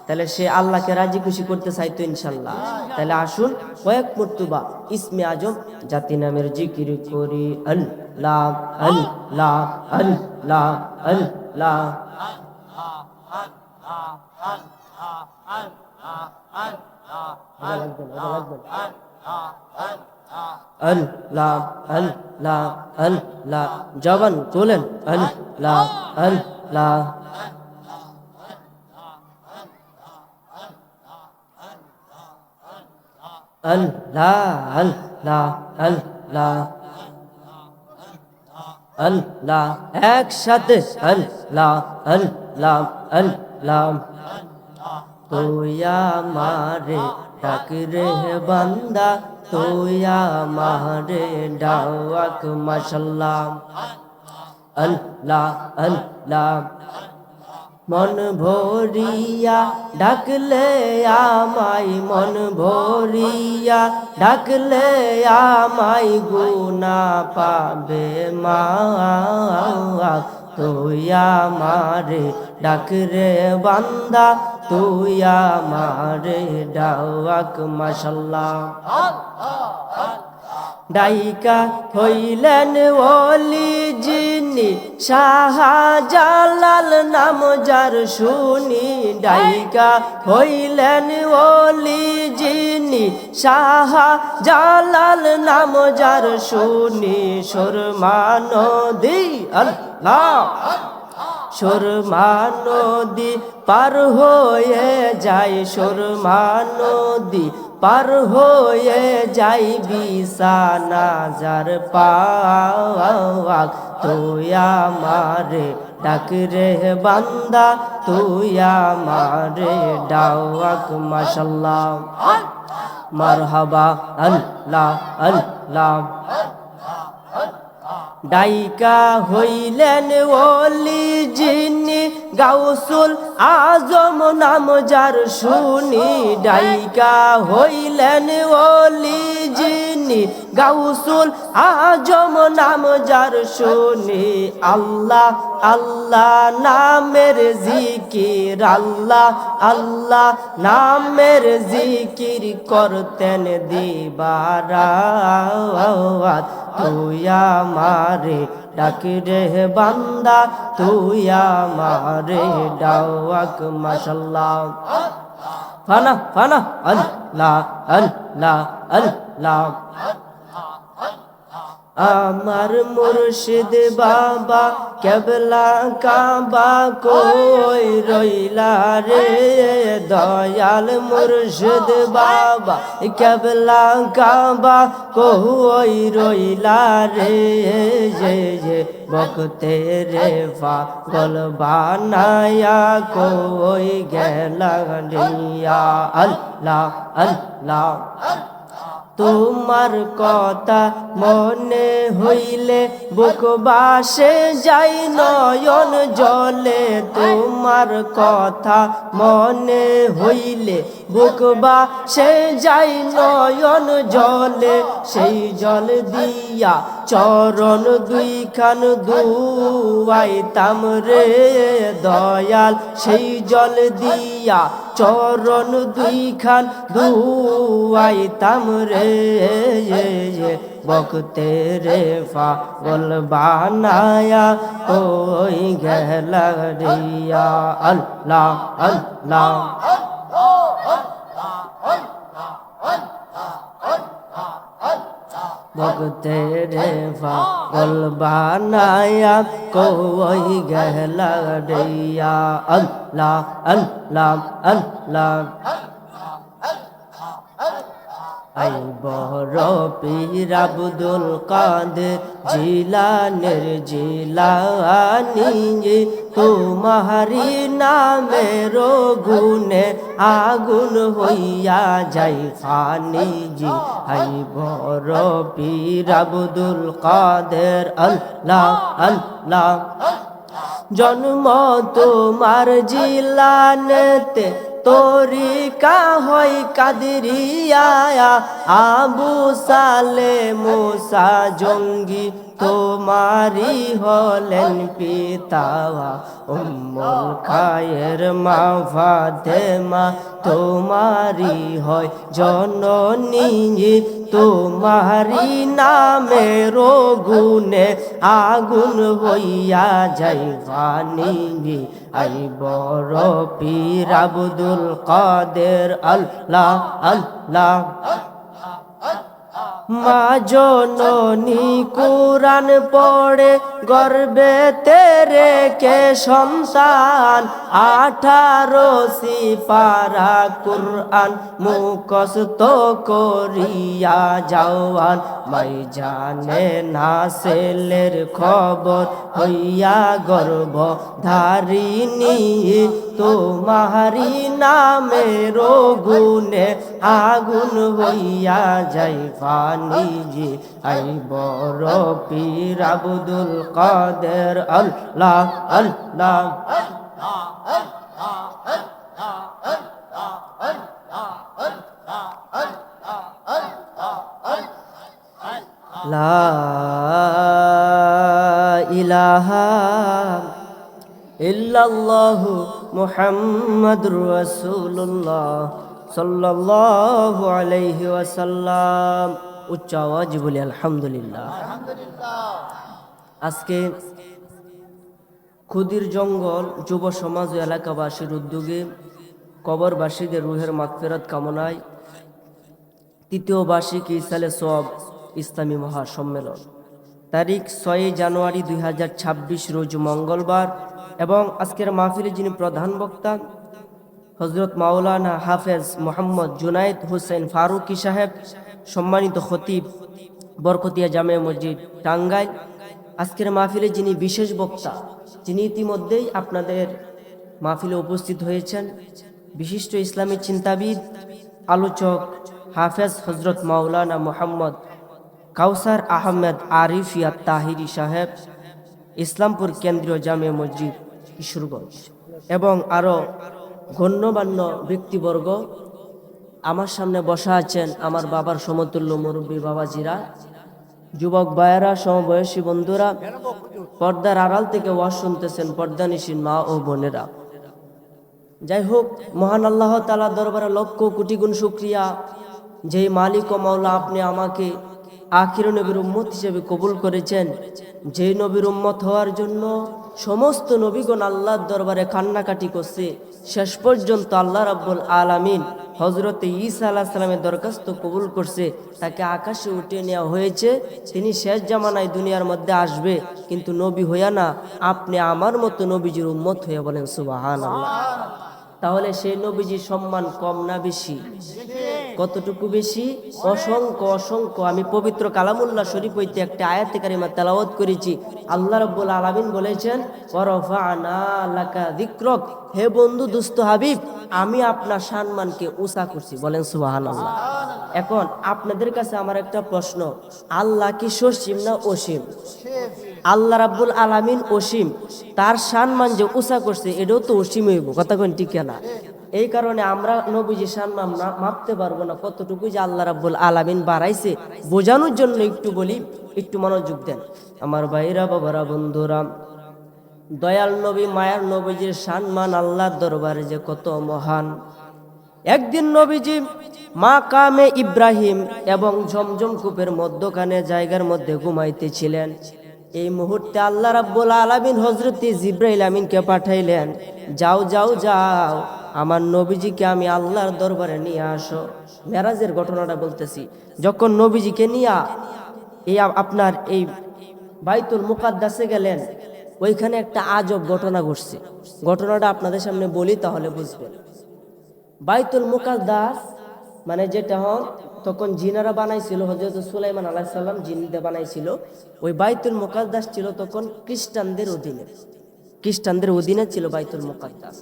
তাহলে সে আল্লাহকে রাজি খুশি করতে চাইতো ইনশাল্লাহ। তাহলে আসুন কয়েক মর্তবা ইসমে আজম জাতি নামের জিকির করি। আল্লাহ আল্লাহ আল্লাহ আল্লাহ। আল্লাহ আল্লাহ আল্লাহ, জবান তোলেন আল্লাহ আল্লাহ। আল্লাহ আল্লাহ আল্লাহ আল্লাহ, একসাথে আল্লাহ আল্লাহ আল্লাহ। তুই আমারে ডাক রে বান্দা, তুই আমারে ডাক মাশাআল্লাহ। আল্লাহ আল্লাহ, মন ভরিয়া ডাকলে আমায়, মন ভরিয়া ডাকলে আমায়, গুনা পাবে মা। তুই আমারে ডাক রে বান্দা, তুই আমারে ডাক মাশাআল্লাহ। ডাইকা হইলেন ওলি যিনি, শাহজালাল নাম যার শুনি। ডাইকা হইলেন ওলি যিনি, শাহজালাল নাম যার শুনি। সুরমা নদী আল্লাহ, সুরমা নদী পার হয়ে যায়, সুরমা নদী পার হয়ে যাই, বিছানা যার পাক। তুই আমারে ডাক রে বান্দা, তুই আমারে ডাক মাশাআল্লাহ। মারহাবা আল্লাহ আল্লাহ। ডাইকা হইলেন ওলি যিনি, গাউসুল আজম নাম যার শুনি। ডাইকা হইলেন ওলি যিনি, গাউসুল আজম নাম যার শুনি। আল্লাহ আল্লাহ নামের জিকির, আল্লাহ আল্লাহ নামের জিকির করতেন দিবারাত। তুই আমারে ডাক রে বান্দা, তুই আমারে ডাক মাশাআল্লাহ। ফানা ফানা আল্লাহ আল্লাহ আল্লাহ। আমার মুর্শিদ বাবা কেবলা কাবা কই রইলা রে, দয়াল মুর্শিদ বাবা কেবলা কাবা কই রইলা রে। যে যে বকতে রে পাগল বানায়া কই গেলা রিয়া। আল্লাহ আল্লাহ, তোমার কথা মনে হইলে বুক বাসে যাই নয়ন জলে তোমার কথা মনে হইলে বুক বাসে যাই নয়ন জলে সেই জল দিয়া চরণ দুইখান ধুয়াইতাম রে দয়াল সেই জল দিয়া চরণ দুইখান ধুয়াইতাম রে বকতে রে পাগল বানায়া ওই গেলা রিয়া আল্লাহ আল্লাহ বকতে রে পাগল বানায়া কই গেলা রিয়া আল্লাহ আল্লাহ আল্লাহ আই বড় পীর আব্দুল কাদের জিলানের জিলানি তোমারি নামের গুণে আগুন হইয়া যাই ফানি জি আই বড় পীর আব্দুল কাদের আল্লাহ আল্লাহ জন্ম তোমার জিলানেতে তরিকা হয় কাদরিয়া আবু সালে মুসা জঙ্গি তোমারি হলেন পিতা উম্মুল খায়ের মা ফাতেমা তোমারি হয় জননী তোমারি নামের গুণে আগুন হইয়া যাই ফানি আই বড় পীর আব্দুল কাদের আল্লাহ আল্লাহ মা জননী কুরআন পড়ে গর্বেতে রেখে সন্তান 18 সিপারা কুরআন মুখস্থ করিয়া যাওয়ান মাই জানে না ছেলের খবর হইয়া গর্ভ ধারিণী তোমারি নামের গুণে আগুন হইয়া যাই ফানি জি আই বড় পীর আব্দুল কাদের আল্লাহ আল্লাহ লা ইলাহা ইল্লাল্লাহু মুহাম্মাদুর রাসূলুল্লাহ সাল্লাল্লাহু আলাইহি ওয়াসাল্লাম। উচ্চ আওয়াজ বলি আলহামদুলিল্লাহ। আজকে খুদির জঙ্গল যুব সমাজ ও এলাকাবাসীর উদ্যোগে কবরবাসীদের রুহের মাগফিরাত কামনায় তৃতীয় বার্ষিক ইসালে সওয়াব ইসলামী মহাসম্মেলন তারিখ 6 জানুয়ারি 2026 রোজ মঙ্গলবার এবং আজকের মাহফিলে যিনি প্রধান বক্তা হযরত মাওলানা হাফেজ মোহাম্মদ জুনায়েদ হোসেন ফারুকী সাহেব, সম্মানিত খতিব বরকতিয়া জামে মসজিদ টাঙ্গাইল। আজকের মাহফিলে যিনি বিশেষ বক্তা, যিনি ইতিমধ্যেই আপনাদের মাহফিলে উপস্থিত হয়েছেন, বিশিষ্ট ইসলামী চিন্তাবিদ আলোচক হাফেজ হযরত মাওলানা মোহাম্মদ কাউসার আহমেদ আরিফিয়া তাহিরি সাহেব, ইসলামপুর কেন্দ্রীয় জামে মসজিদ কিশোরগঞ্জ, এবং আরও গণ্যমান্য ব্যক্তিবর্গ আমার সামনে বসা আছেন। আমার বাবার সমতুল্য মুরব্বী বাবাজিরা, যুবক ভাইয়েরা, সমবয়সী বন্ধুরা, পর্দার আড়াল থেকে ওয়াজ শুনতেছেন পর্দানিশীন মা ও বোনেরা। যাই হোক, মহান আল্লাহ তাআলার দরবারে লক্ষ কোটি গুণ শুকরিয়া, যেই মালিক ও মাওলা আপনি আমাকে আখির নবীর উম্মত হিসেবে কবুল করেছেন, যেই নবীর উম্মত হওয়ার জন্য সমস্ত নবীগণ আল্লাহর দরবারে কান্নাকাটি করছে, শেষ পর্যন্ত আল্লাহ রাব্বুল আলামিন হযরত ঈসা আলাইহিস সালামের দরখাস্ত কবুল করছে, তাকে আকাশে উঠিয়ে নেওয়া হয়েছে। তিনি শেষ জামানায় দুনিয়ার মধ্যে আসবে, কিন্তু নবী হইয়া না, আপনি আমার মতো নবীজির উম্মত হয়ে বলেন সুবহানাল্লাহ। তাহলে সেই নবীজির সম্মান কম না বেশি? কতটুকু বেশি? অসংখ্য অসংখ্য। আমি পবিত্র কালামুল্লাহ শরীফ হইতে একটা আয়াতে কারিমা তেলাওয়াত করেছি। আল্লাহ রাব্বুল আলামিন বলেছেন, ওয়ারাফা'না লাকা যিকরাক, হে বন্ধু দুস্থ হাবিব, আমি আপনার সম্মানকে উঁচা করছি, বলেন সুবহানাল্লাহ। এখন আপনাদের কাছে আমার একটা প্রশ্ন, আল্লাহ কি সসীম না অসীম? আল্লাহ রাব্বুল আলামিন অসীম, তার সম্মান যে উঁচা করছে এটাও তো অসীম হইব, কথা কোন ঠিক না? এই কারণে আমরা নবীজির সম্মান মাপতে পারবো না, কতটুকু যে আল্লাহ রাব্বুল আলামিন বাড়াইছে বোঝানোর জন্য একটু বলি, একটু মনোযোগ দেন আমার ভাইরা, বাবারা, বন্ধুরা। দয়াল নবী মায়ার নবীজির সম্মান আল্লাহর দরবারে যে কত মহান। একদিন নবীজি মাকামে ইব্রাহিম এবং ঝমঝম কূপের মধ্যখানে জায়গার মধ্যে ঘুমাইতেছিলেন। এই মুহূর্তে আল্লাহ রাব্বুল আলামিন হযরতে জিবরাইল আমিনকে পাঠাইলেন, যাও যাও যাও, আমার নবীজিকে আমি আল্লাহর দরবারে নিয়ে আসো। মেরাজের ঘটনাটা বলতেছি, যখন নবীজিকে নিয়ে এই আপনার এই বাইতুল মুকাদ্দাসে গেলেন, ওইখানে একটা আজব ঘটনা ঘটছে। ঘটনাটা আপনাদের সামনে বলি, তাহলে বুঝবেন। বাইতুল মুকাদ্দাস মানে যেটা তখন জিনারা বানাইছিল, হযরত সুলাইমান আলাইহিস সালাম জিন দিয়ে বানাইছিল। ওই বাইতুল মুকাদ্দাস ছিল তখন খ্রিস্টানদের অধীনে, খ্রিস্টানদের অধীনে ছিল বাইতুল মুকাদ্দাস।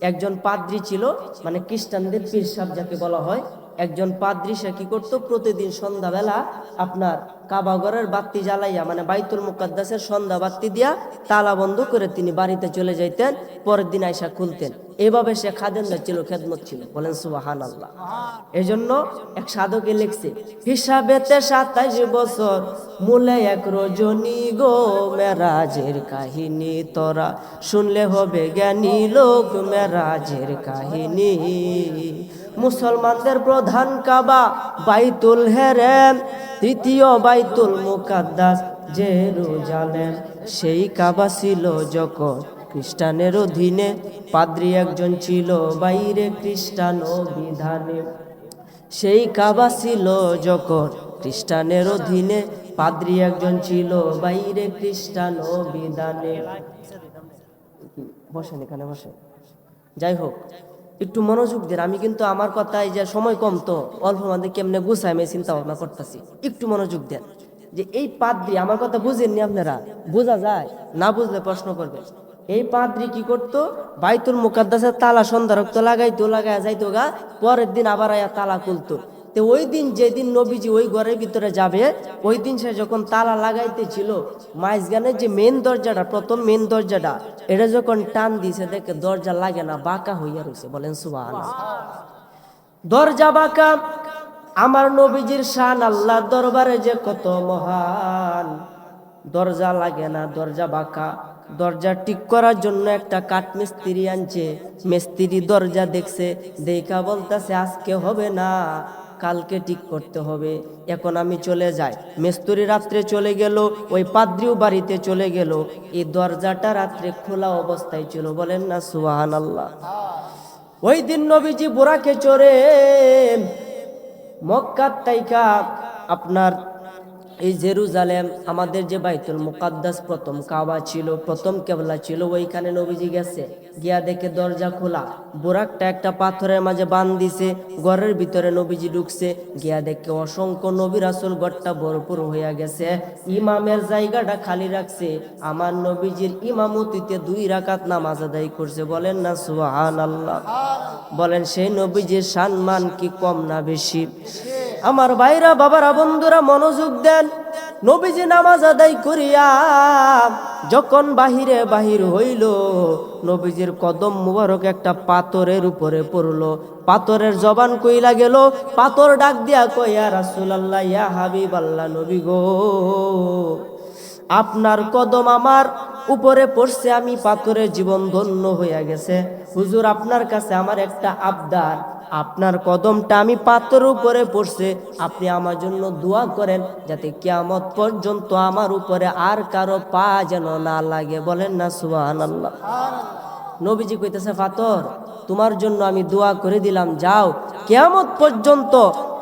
একজন পাদ্রী ছিল, মানে খ্রিস্টানদের পীর সাহেব যাকে বলা হয়, একজন পাদ্রী। সে কি করতো, প্রতিদিন সন্ধ্যাবেলা আপনার কাবা ঘরের বাতি জ্বালাইয়া, মানে বাইতুল মুকাদ্দাসের সন্ধ্যা বাতি দিয়া তালা বন্ধ করে তিনি বাড়িতে চলে যাইতেন, পরের দিন আয়সা খুলতেন। এভাবে সে খাদেমদার ছিল, খেদমত ছিল, বলেন সুবহানাল্লাহ। এই জন্য এক সাধকে লিখছে, হিসাবেতে 27 বছর মূলে এক রজনী গো, মেরাজের কাহিনী তোরা শুনলে হবে জ্ঞানী লোক, মেরাজের কাহিনী। মুসলমানদের প্রধান কাবা বাইতুল হেরেম, তৃতীয় বাইতুল মুকাদ্দাস জেরুজালেম। সেই কাবা ছিল যখন খ্রিস্টানের অধীনে, পাদ্রী একজন ছিল বাইরে খ্রিস্টান বিধানে। সেই কাবা ছিল যখন খ্রিস্টানের অধীনে, পাদ্রী একজন ছিল বাইরে খ্রিস্টান বিধানে। বসেন, এখানে বসেন। যাই হোক, একটু মনোযোগ দেন। আমি কিন্তু আমার কথায় যে সময় কম, তো অল্প মধ্যে কেমনে গুছাই আমি চিন্তা ভাবনা করতেছি, একটু মনোযোগ দেন। যে এই পাদ্রী, আমার কথা বুঝেননি আপনারা? বোঝা যায় না? বুঝলে প্রশ্ন করবেন। এই পাদ্রী কি করতো, বাইতুল মুকাদ্দাসের তালা সন্ধ্যা রক্ত লাগাইতো, লাগাই যাইতো গা, পরের দিন আবার আয়া তালা খুলতো। তো ওই দিন যেদিন নবীজি ওই ঘরের ভিতরে যাবে, ওই দিন সে যখন তালা লাগাইতেছিল, মাইজগানের যে মেন দরজাটা, প্রথম মেন দরজাটা, এটা যখন টান দিছে, দেখে দরজা লাগে না, বাঁকা হইয়া রয়েছে, বলেন সুবহানাল্লাহ। দরজা বাঁকা। আমার নবীজির শান আল্লাহর দরবারে যে কত মহান। দরজা লাগে না, দরজা বাঁকা। দরজা ঠিক করার জন্য একটা কাঠ মিস্ত্রি আনছে। মিস্ত্রি দরজা দেখছে, দেখা বলতেছে আজকে হবে না, কালকে ঠিক করতে হবে, এখন আমি চলে যাই। মিস্ত্রি রাত্রে চলে গেল, ওই পাদ্রীও বাড়িতে চলে গেল। এই দরজাটা রাত্রে খোলা অবস্থায় ছিল, বলেন না সুবহানাল্লাহ। ওই দিন নবীজি বুরাকে চড়ে মক্কার তাইকা আপনার এই জেরুজালেম, আমাদের যে বাইতুল মুকাদ্দাস প্রথম কাবা ছিল, প্রথম কেবলা ছিল, ওইখানে নবীজি গেছে। গিয়া দেখে দরজা খোলা, বুরাকটা একটা পাথরের মাঝে বান দিছে, ঘরের ভিতরে নবীজি ঢুকছে। গিয়া দেখে অসংখ্য নবী রাসূল, ঘরটা ভরপুর হইয়া গেছে। ইমামের জায়গাটা খালি রাখছে। আমার নবীজির ইমামতিতে 2 রাকাত নামাজ আদায় করছে, বলেন না সুবহানাল্লাহ। বলেন সেই নবীজির সম্মান কি কম না বেশি? আমার ভাইরা, বাবারা, বন্ধুরা, মনোযোগ দেন। নবীজি নামাজ আদায় করিয়া যখন বাহির হইল, নবীজির কদম মুবারক একটা পাথরের উপরে পড়লো। পাথরের জবান কইলা গেল, পাথর ডাক দিয়া কয়, ইয়া রাসূলুল্লাহ, ইয়া হাবিবাল্লাহ, নবী গো, আপনার কদম আমার উপরে পড়ছে, আমি পাথরের জীবন ধন্য হইয়া গেছে। হুজুর, আপনার কাছে আমার একটা আবদার, আপনার কদমটা আমি পাথরের উপরে পড়ছে, আপনি আমার জন্য দোয়া করেন, যাতে কিয়ামত পর্যন্ত আমার উপরে আর কারো পা যেন না লাগে, বলেন না সুবহানাল্লাহ। নবীজি কইতেছে, পাথর, তোমার জন্য আমি দোয়া করে দিলাম, যাও, কিয়ামত পর্যন্ত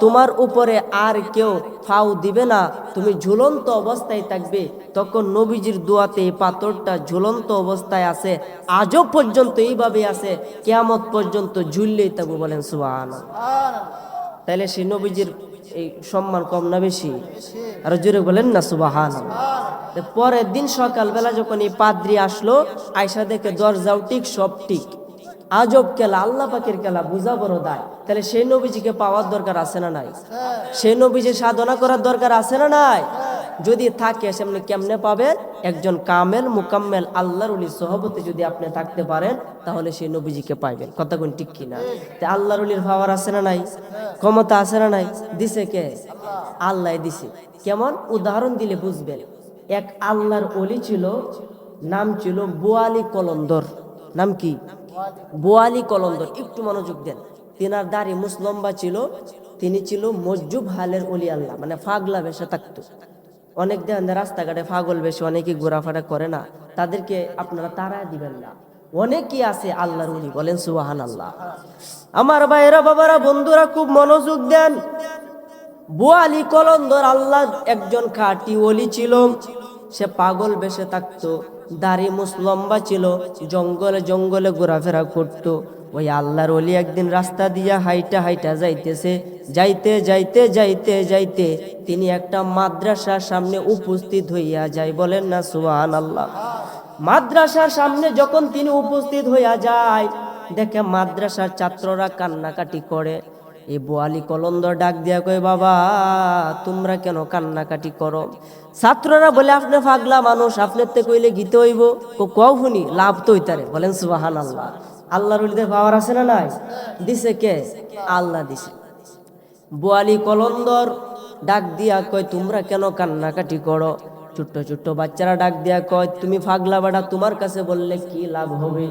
তোমার উপরে আর কেউ ফাউ দিবে না, তুমি ঝুলন্ত অবস্থায় থাকবে। তখন নবীজির দোয়াতে এই পাথরটা ঝুলন্ত অবস্থায় আছে, আজও পর্যন্ত এইভাবে আছে, কিয়ামত পর্যন্ত ঝুললেই থাকবে, বলেন সুবহানাল্লাহ। তাইলে সেই নবীজির এই সম্মান কম না বেশি? আর জোরে বলেন না সুবহানাল্লাহ। পরের দিন সকালবেলা যখন এই পাদ্রী আসলো, আয়সা দেখে দরজাও ঠিক, সব ঠিক। আজব খেলা, আল্লাহ পাকের খেলা, বুঝা বড় দায়। তাহলে সেই নবীজিকে পাওয়ার দরকার আছে না নাই? সেই নবীজি সাধনা করার দরকার আছে না নাই? যদি থাকে সামনে কেমনে পাবেন? একজন কামেল মুকাম্মেল আল্লাহর ওলির সহবতে যদি আপনি থাকতে পারেন তাহলে সেই নবীজিকে পাইবেন। কথা কোন ঠিক কিনা? তে আল্লাহর ওলির পাওয়ার আছে না নাই? ক্ষমতা আছে না নাই? দিছে কে? আল্লাহ দিছে। কেমন? উদাহরণ দিলে বুঝবেন। এক আল্লাহর ওলি ছিল, নাম ছিল বোয়ালি কলন্দর। নাম কি? বোয়ালি কলন্দর। একটু মনোযোগ দেন। তিনার দাড়ি মুসলম্বা ছিল। তিনি ছিল মজজুব হালের ওলি আল্লাহ, মানে ফাগলা বেশে থাকতো। অনেক দেখেন রাস্তাঘাটে পাগল বেশি অনেকে ঘোরাফেরা করে না, তাদেরকে আপনারা তাড়ায় দিবেন না। অনেকেই আছে আল্লাহর ওলি, বলেন সুবহানাল্লাহ। আমার ভাইয়েরা, বাবারা, বন্ধুরা, খুব মনোযোগ দেন। বোয়ালি কলন্দর আল্লাহ একজন খাঁটি ওলি ছিল। সে পাগল বেশে থাকতো, দাড়ি মুসলম্বা ছিল, জঙ্গলে জঙ্গলে ঘোরাফেরা করত। ওই আল্লাহর ওলি একদিন রাস্তা দিয়া হাইটা হাইটা যাইতেছে। যাইতে যাইতে যাইতে যাইতে তিনি একটা মাদ্রাসার সামনে উপস্থিত হইয়া যায়। বলেন না সুবহানাল্লাহ। মাদ্রাসার সামনে যখন তিনি উপস্থিত হইয়া যায়, দেখে মাদ্রাসার ছাত্ররা কান্নাকাটি করে। এই বোয়ালি কলন্দর ডাক দিয়া কয়, বাবা তোমরা কেন কান্নাকাটি করো? ছাত্ররা বলে, আপনি পাগলা মানুষ, আপনার তে কইলে গীত হইব, কও শুনি, লাভ তো হইতারে। বলেন সুবহানাল্লাহ। আল্লাহর ওলিদের পাওয়ার আছে না নাই? দিছে কে? আল্লাহ দিছে। বোয়ালি কলন্দর ডাক দিয়া কয়, তোমরা কেন কান্নাকাটি করো? ছোট্ট ছোট্ট বাচ্চারা ডাক দিয়া কয়, তুমি পাগলা বেটা, তোমার কাছে বললে কি লাভ হবে?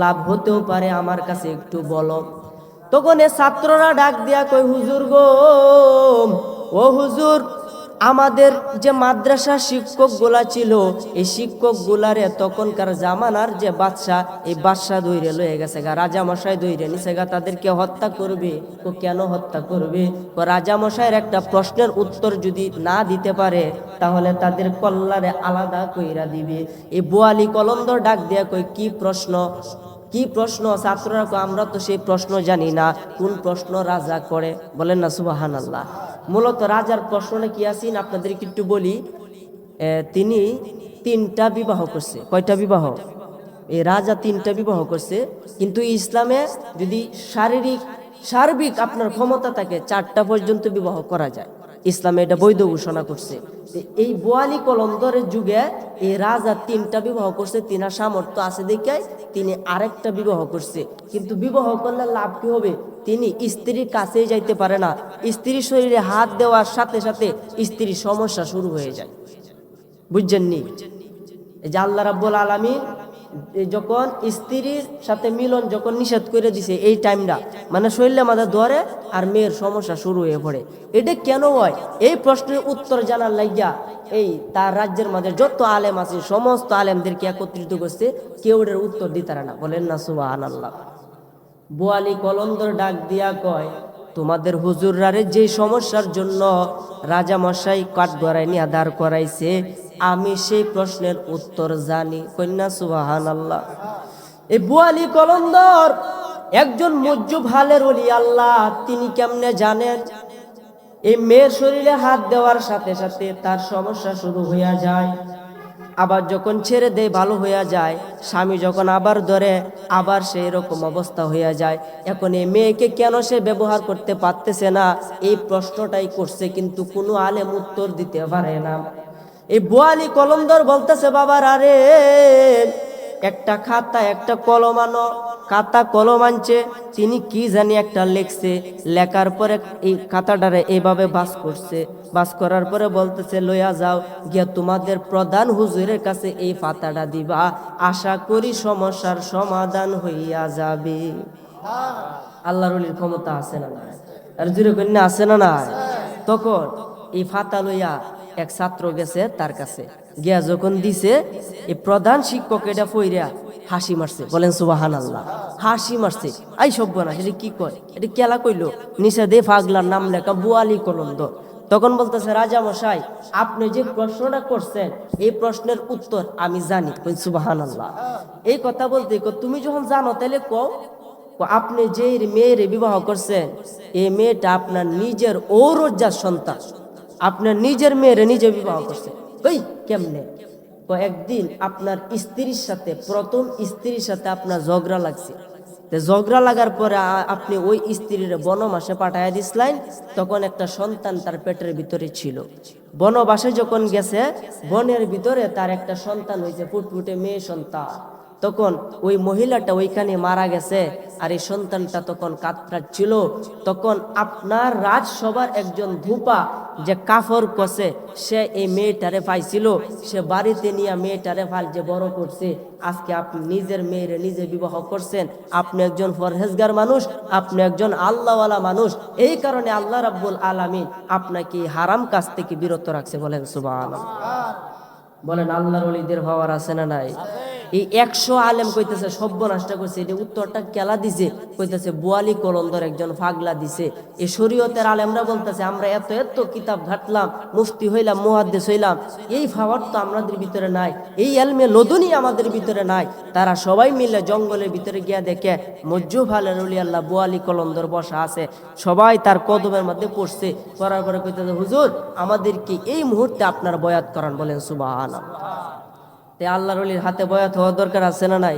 লাভ হতেও পারে, আমার কাছে একটু বলো। তখন এ ছাত্ররা ডাক দিয়া কয়, হুজুর গো, ও হুজুর, আমাদের যে মাদ্রাসা শিক্ষক গুলা ছিল, এই শিক্ষক গুলারে তখনকার জামানার যে বাদশা, এই বাদশা দইরে লয়ে গেছে গা, রাজা মশাই দইরে নিছে গা, তাদেরকে হত্যা করবে। তো কেন হত্যা করবে? রাজা মশাইয়ের একটা প্রশ্নের উত্তর যদি না দিতে পারে তাহলে তাদের কল্লারে আলাদা কইরা দিবে। এই বোয়ালি কলন্দর ডাক দিয়া কই, কি প্রশ্ন? কি প্রশ্ন? ছাত্ররা কয়, আমরা তো সেই প্রশ্ন জানি না, কোন প্রশ্ন রাজা করে? বলেন না সুবহানাল্লাহ। মূলত রাজার প্রশ্নটা কি আছেন আপনাদেরকে একটু বলি। তিনি 3টা বিবাহ করছে। কয়টা বিবাহ? এই রাজা 3টা বিবাহ করছে। কিন্তু ইসলামে যদি সার্বিক আপনার ক্ষমতা থাকে 4টা পর্যন্ত বিবাহ করা যায়। ইসলামে এটা বৈধ ঘোষণা করছে। এই বোয়ালি কলন্দরের যুগে এই রাজা 3টা বিবাহ করছে। তিনার সামর্থ্য আছে দেখে তিনি আরেকটা বিবাহ করছে। কিন্তু বিবাহ করলে লাভ কি হবে? তিনি স্ত্রীর কাছেই যাইতে পারে না। স্ত্রীর শরীরে হাত দেওয়ার সাথে সাথে স্ত্রীর সমস্যা শুরু হয়ে যায়। বুঝছেননি? এই যে আল্লাহ রাব্বুল আলামিন যখন স্ত্রীর সাথে মিলন যখন নিষেধ করে দিছে, এই টাইমটা মানে শরীরে মাঝে ধরে আর মেয়ের সমস্যা শুরু হয়ে পড়ে। এটা কেন হয়? এই প্রশ্নের উত্তর জানার লাগিয়া এই তার রাজ্যের মাঝে যত আলেম আছে সমস্ত আলেমদেরকে একত্রিত করছে, কেউ এর উত্তর দিতারে না। বলেন না সুবহানাল্লাহ। বোয়ালি কলন্দর ডাক দিয়া কয়, তোমাদের হুজুররারে যে সমস্যার জন্য রাজা মশাই কাঠগড়ায় নিয়ে দাঁড় করাইছে, আমি সেই প্রশ্নের উত্তর জানি। কন্যা সুবহানাল্লাহ। এই বোয়ালি কলন্দর একজন মজ্জুব হালের ওলি আল্লাহ। তিনি কেমনে জানেন? এই মেয়ের শরীরে হাত দেওয়ার সাথে সাথে তার সমস্যা শুরু হইয়া যায়। আবার যখন ছেড়ে দেয় ভালো হইয়া যায়। স্বামী যখন আবার ধরে আবার সেই রকম অবস্থা হইয়া যায়। এখন এই মেয়েকে কেন সে ব্যবহার করতে পারতেছে না, এই প্রশ্নটাই করছে, কিন্তু কোনো আলেম উত্তর দিতে পারে না। এই বোয়ালি কলন্দর বলতেছে, বাবার আরে একটা খাতা একটা কলম আনো। খাতা কলম আনছে, তিনি কি জানি একটা লেখছে, লেখার পরে এই খাতাটারে এইভাবে বাস করছে। বাস করার পরে বলতেছে, লইয়া যাও, গিয়া তোমাদের প্রধান হুজুরের কাছে এই পাতাটা দিবা, আশা করি সমস্যার সমাধান হইয়া যাবে। আল্লাহর ওলির ক্ষমতা আছে না নাই? আর জুড়ে কন্যা আছে না নাই? তখন এই ফাতা লইয়া এক ছাত্র গেছে তার কাছে, গিয়া যখন দিছে, এই প্রধান শিক্ষক এটা ফইরা হাসি মারছে। বলেন সুবহানাল্লাহ। হাসি মারছে, আই সব্বনা, এটা কি কয়? এটা কেলা কইলো? নিচে দে পাগলার নাম লেখা বোয়ালি কলন্দর। তখন বলতেছে, রাজা মশাই, আপনি যে প্রশ্নটা করছেন এই প্রশ্নের উত্তর আমি জানি। সুবহানাল্লাহ। এই কথা বলতে তুমি যখন জানো তাহলে কও। আপনি যে মেয়ের বিবাহ করছেন, এই মেয়েটা আপনার নিজের ঔরজার সন্তান, আপনার নিজের মেয়ের নিজে বিবাহ করছে। কই কেমনে? একদিন আপনার স্ত্রীর সাথে, প্রথম স্ত্রীর সাথে আপনার ঝগড়া লাগছে। ঝগড়া লাগার পরে আপনি ওই স্ত্রীর বনবাসে পাঠাইয়া দিছিলেন, তখন একটা সন্তান তার পেটের ভিতরে ছিল। বনবাসে যখন গেছে, বনের ভিতরে তার একটা সন্তান হয়েছে, ফুটফুটে মেয়ে সন্তান। তখন ওই মহিলাটা ওইখানে মারা গেছে, আর এই সন্তানটা তখন কাতরাচ্ছিল। তখন আপনার রাজসভার একজন ধূপা যে কাফর কষে, সে এই মেয়েটারে পাইছিল, সে বাড়িতে নিয়ে মেয়েটারে ফাল যে বড় করছে। আজকে আপনি নিজের মেয়েরে নিজে বিবাহ করছেন। আপনি একজন ফরহেজগার মানুষ, আপনি একজন আল্লাহওয়ালা মানুষ। এই কারণে আল্লাহ রাব্বুল আলামিন আপনাকে হারাম কাজ থেকে বিরত রাখছে। বলেন সুবহানাল্লাহ। বলেন আল্লাহর ওলিদের পাওয়ার আছে না নাই? এই 100 আলেম কইতেছে সর্বনাশটা করছে, এটা উত্তরটা কেলা দিছে, কইতেছে বুয়ালি কলন্দর একজন পাগলা দিছে। এই শরীয়তের আলেমরা বলতেছে আমরা এত এত কিতাব ঘাটলাম, মুফতি হইলাম, মুহাদ্দিস হইলাম, এই পাওয়ার তো আমাদের ভিতরে নাই, এই ইলমে লদুনি আমাদের ভিতরে নাই। তারা সবাই মিলে জঙ্গলের ভিতরে গিয়া দেখে মজ্জুব আলের ওলি আল্লাহ বুয়ালি কলন্দর বসা আছে, সবাই তার কদমের মধ্যে পড়ছে। পড়ার পরে কইতেছে হুজুর আমাদেরকে এই মুহূর্তে আপনার বয়াত করান। বলেন সুবহানাল্লাহ। তাই আল্লাহর ওলির হাতে বয়াত হওয়া দরকার আছে না নাই?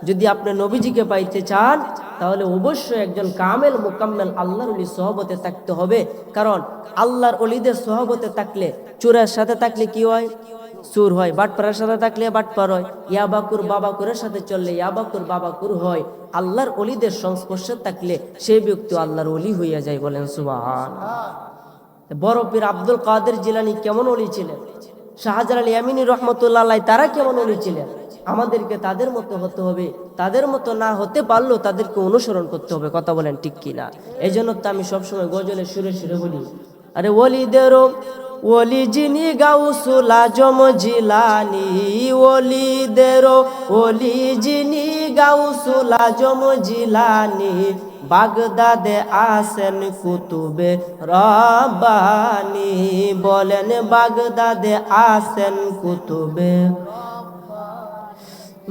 যদি আপনি নবীজিকে পাইতে চান, তাহলে অবশ্যই একজন কামেল মুকাম্মেল আল্লাহর ওলির সহবতে থাকতে হবে। কারণ আল্লাহর ওলিদের সহবতে থাকলে, চোরের সাথে থাকলে কি হয়? চোর হয়। বাটপারের সাথে থাকলে বাটপার হয়। ইয়াবাকুর বাবাকুরের সাথে চললে ইয়াবাকুর বাবাকুর হয়। আল্লাহর ওলিদের সংস্পর্শে থাকলে সেই ব্যক্তি আল্লাহর ওলি হইয়া যায়। বলেন সুবহানাল্লাহ। বড় পীর আব্দুল কাদের জিলানী কেমন ওলি ছিলেন, শাহজালাল ইয়ামিনী রহমতুল্লাহ আলাইহি তারা কেমন ওলি ছিলেন? আমাদেরকে তাদের মতো হতে হবে। তাদের মতো না হতে পারলেও তাদেরকে অনুসরণ করতে হবে। কথা বলেন ঠিক কিনা? এই জন্য তো আমি সবসময় গজলে সুরে সুরে বলি, আরে ওলিদেরও ওলি যিনি গাউসুল আজম জিলানী, ওলিদেরও ওলি যিনি গাউসুল আজম জিলানী, বাগদাদে আসেন কুতুবে রব্বানি। বলেন বাগদাদে আসেন কুতুবে,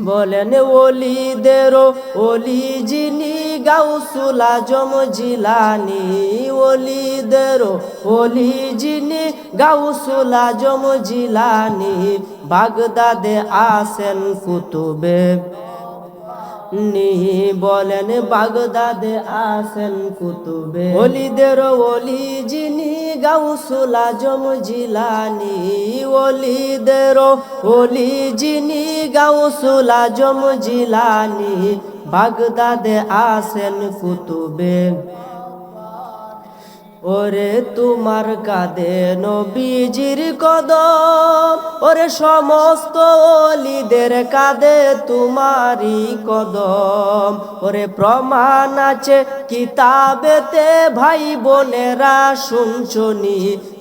বলেন ওলিদেরও ওলি যিনি গাউসুল আজম জিলানী, ওলিদেরও ওলি যিনি গাউসুল আজম জিলানী, বাগদাদে আসেন কুতুবে নি। বলেন বাগদাদে আসেন কুতুবে, ওলিদের ওলি যিনি গাউসুল আজম জিলানী, ওলিদের ওলি যিনি গাউসুল আজম জিলানী, বাগদাদে আসেন কুতুবে। ওরে তোমার কাঁধে নবীজির কদম, ওরে সমস্ত ওলিদের কাঁধে তোমারই কদম। ওরে প্রমাণ আছে কিতাবেতে ভাই বোনেরা শুনছনি,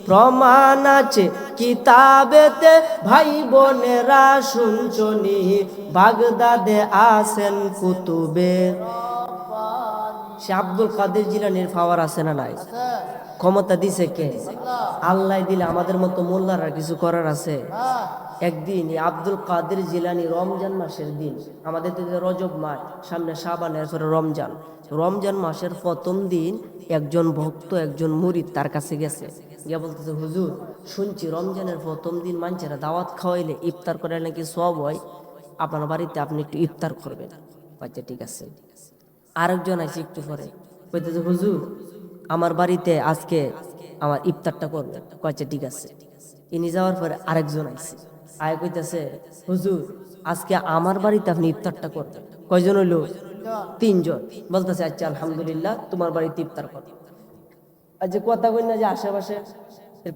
প্রমাণ আছে কিতাবেতে ভাই বোনেরা শুনছনি, বাগদাদে আসেন কুতুবে। সে আব্দুল কাদের জিলানীর পাওয়ার আছে না নাই? ক্ষমতা দিছে কে? আল্লাহ দিলে। আমাদের মতো মোল্লার আর কিছু করার আছে? একদিন আব্দুল কাদের জিলানী রমজান মাসের দিন, আমাদের তো রজব মাস, সামনে শাবান, এরপরে রমজান। রমজান মাসের প্রথম দিন একজন ভক্ত, একজন মুরিদ তার কাছে গেছে, গিয়া বলতেছে হুজুর শুনছি রমজানের প্রথম দিন মানুষেরা দাওয়াত খাওয়াইলে ইফতার করে নাকি সব হয়, আপনার বাড়িতে আপনি একটু ইফতার করবেন। আচ্ছা ঠিক আছে। আরেকজন আছে একটু পরে, কইতেছে হুজুর আমার বাড়িতে আজকে আমার ইফতারটা করবেন। কয়েছে ঠিক আছে। ইনি যাওয়ার পরে আরেকজন আইছে, আয় কইতেছে হুজুর আজকে আমার বাড়িতে আপনি ইফতারটা করবেন। কয়জন হইল? 3 জন। বলতেছে আচ্ছা আলহামদুলিল্লাহ তোমার বাড়িতে ইফতার করব। আচ্ছা কথা কই না যে আশেপাশে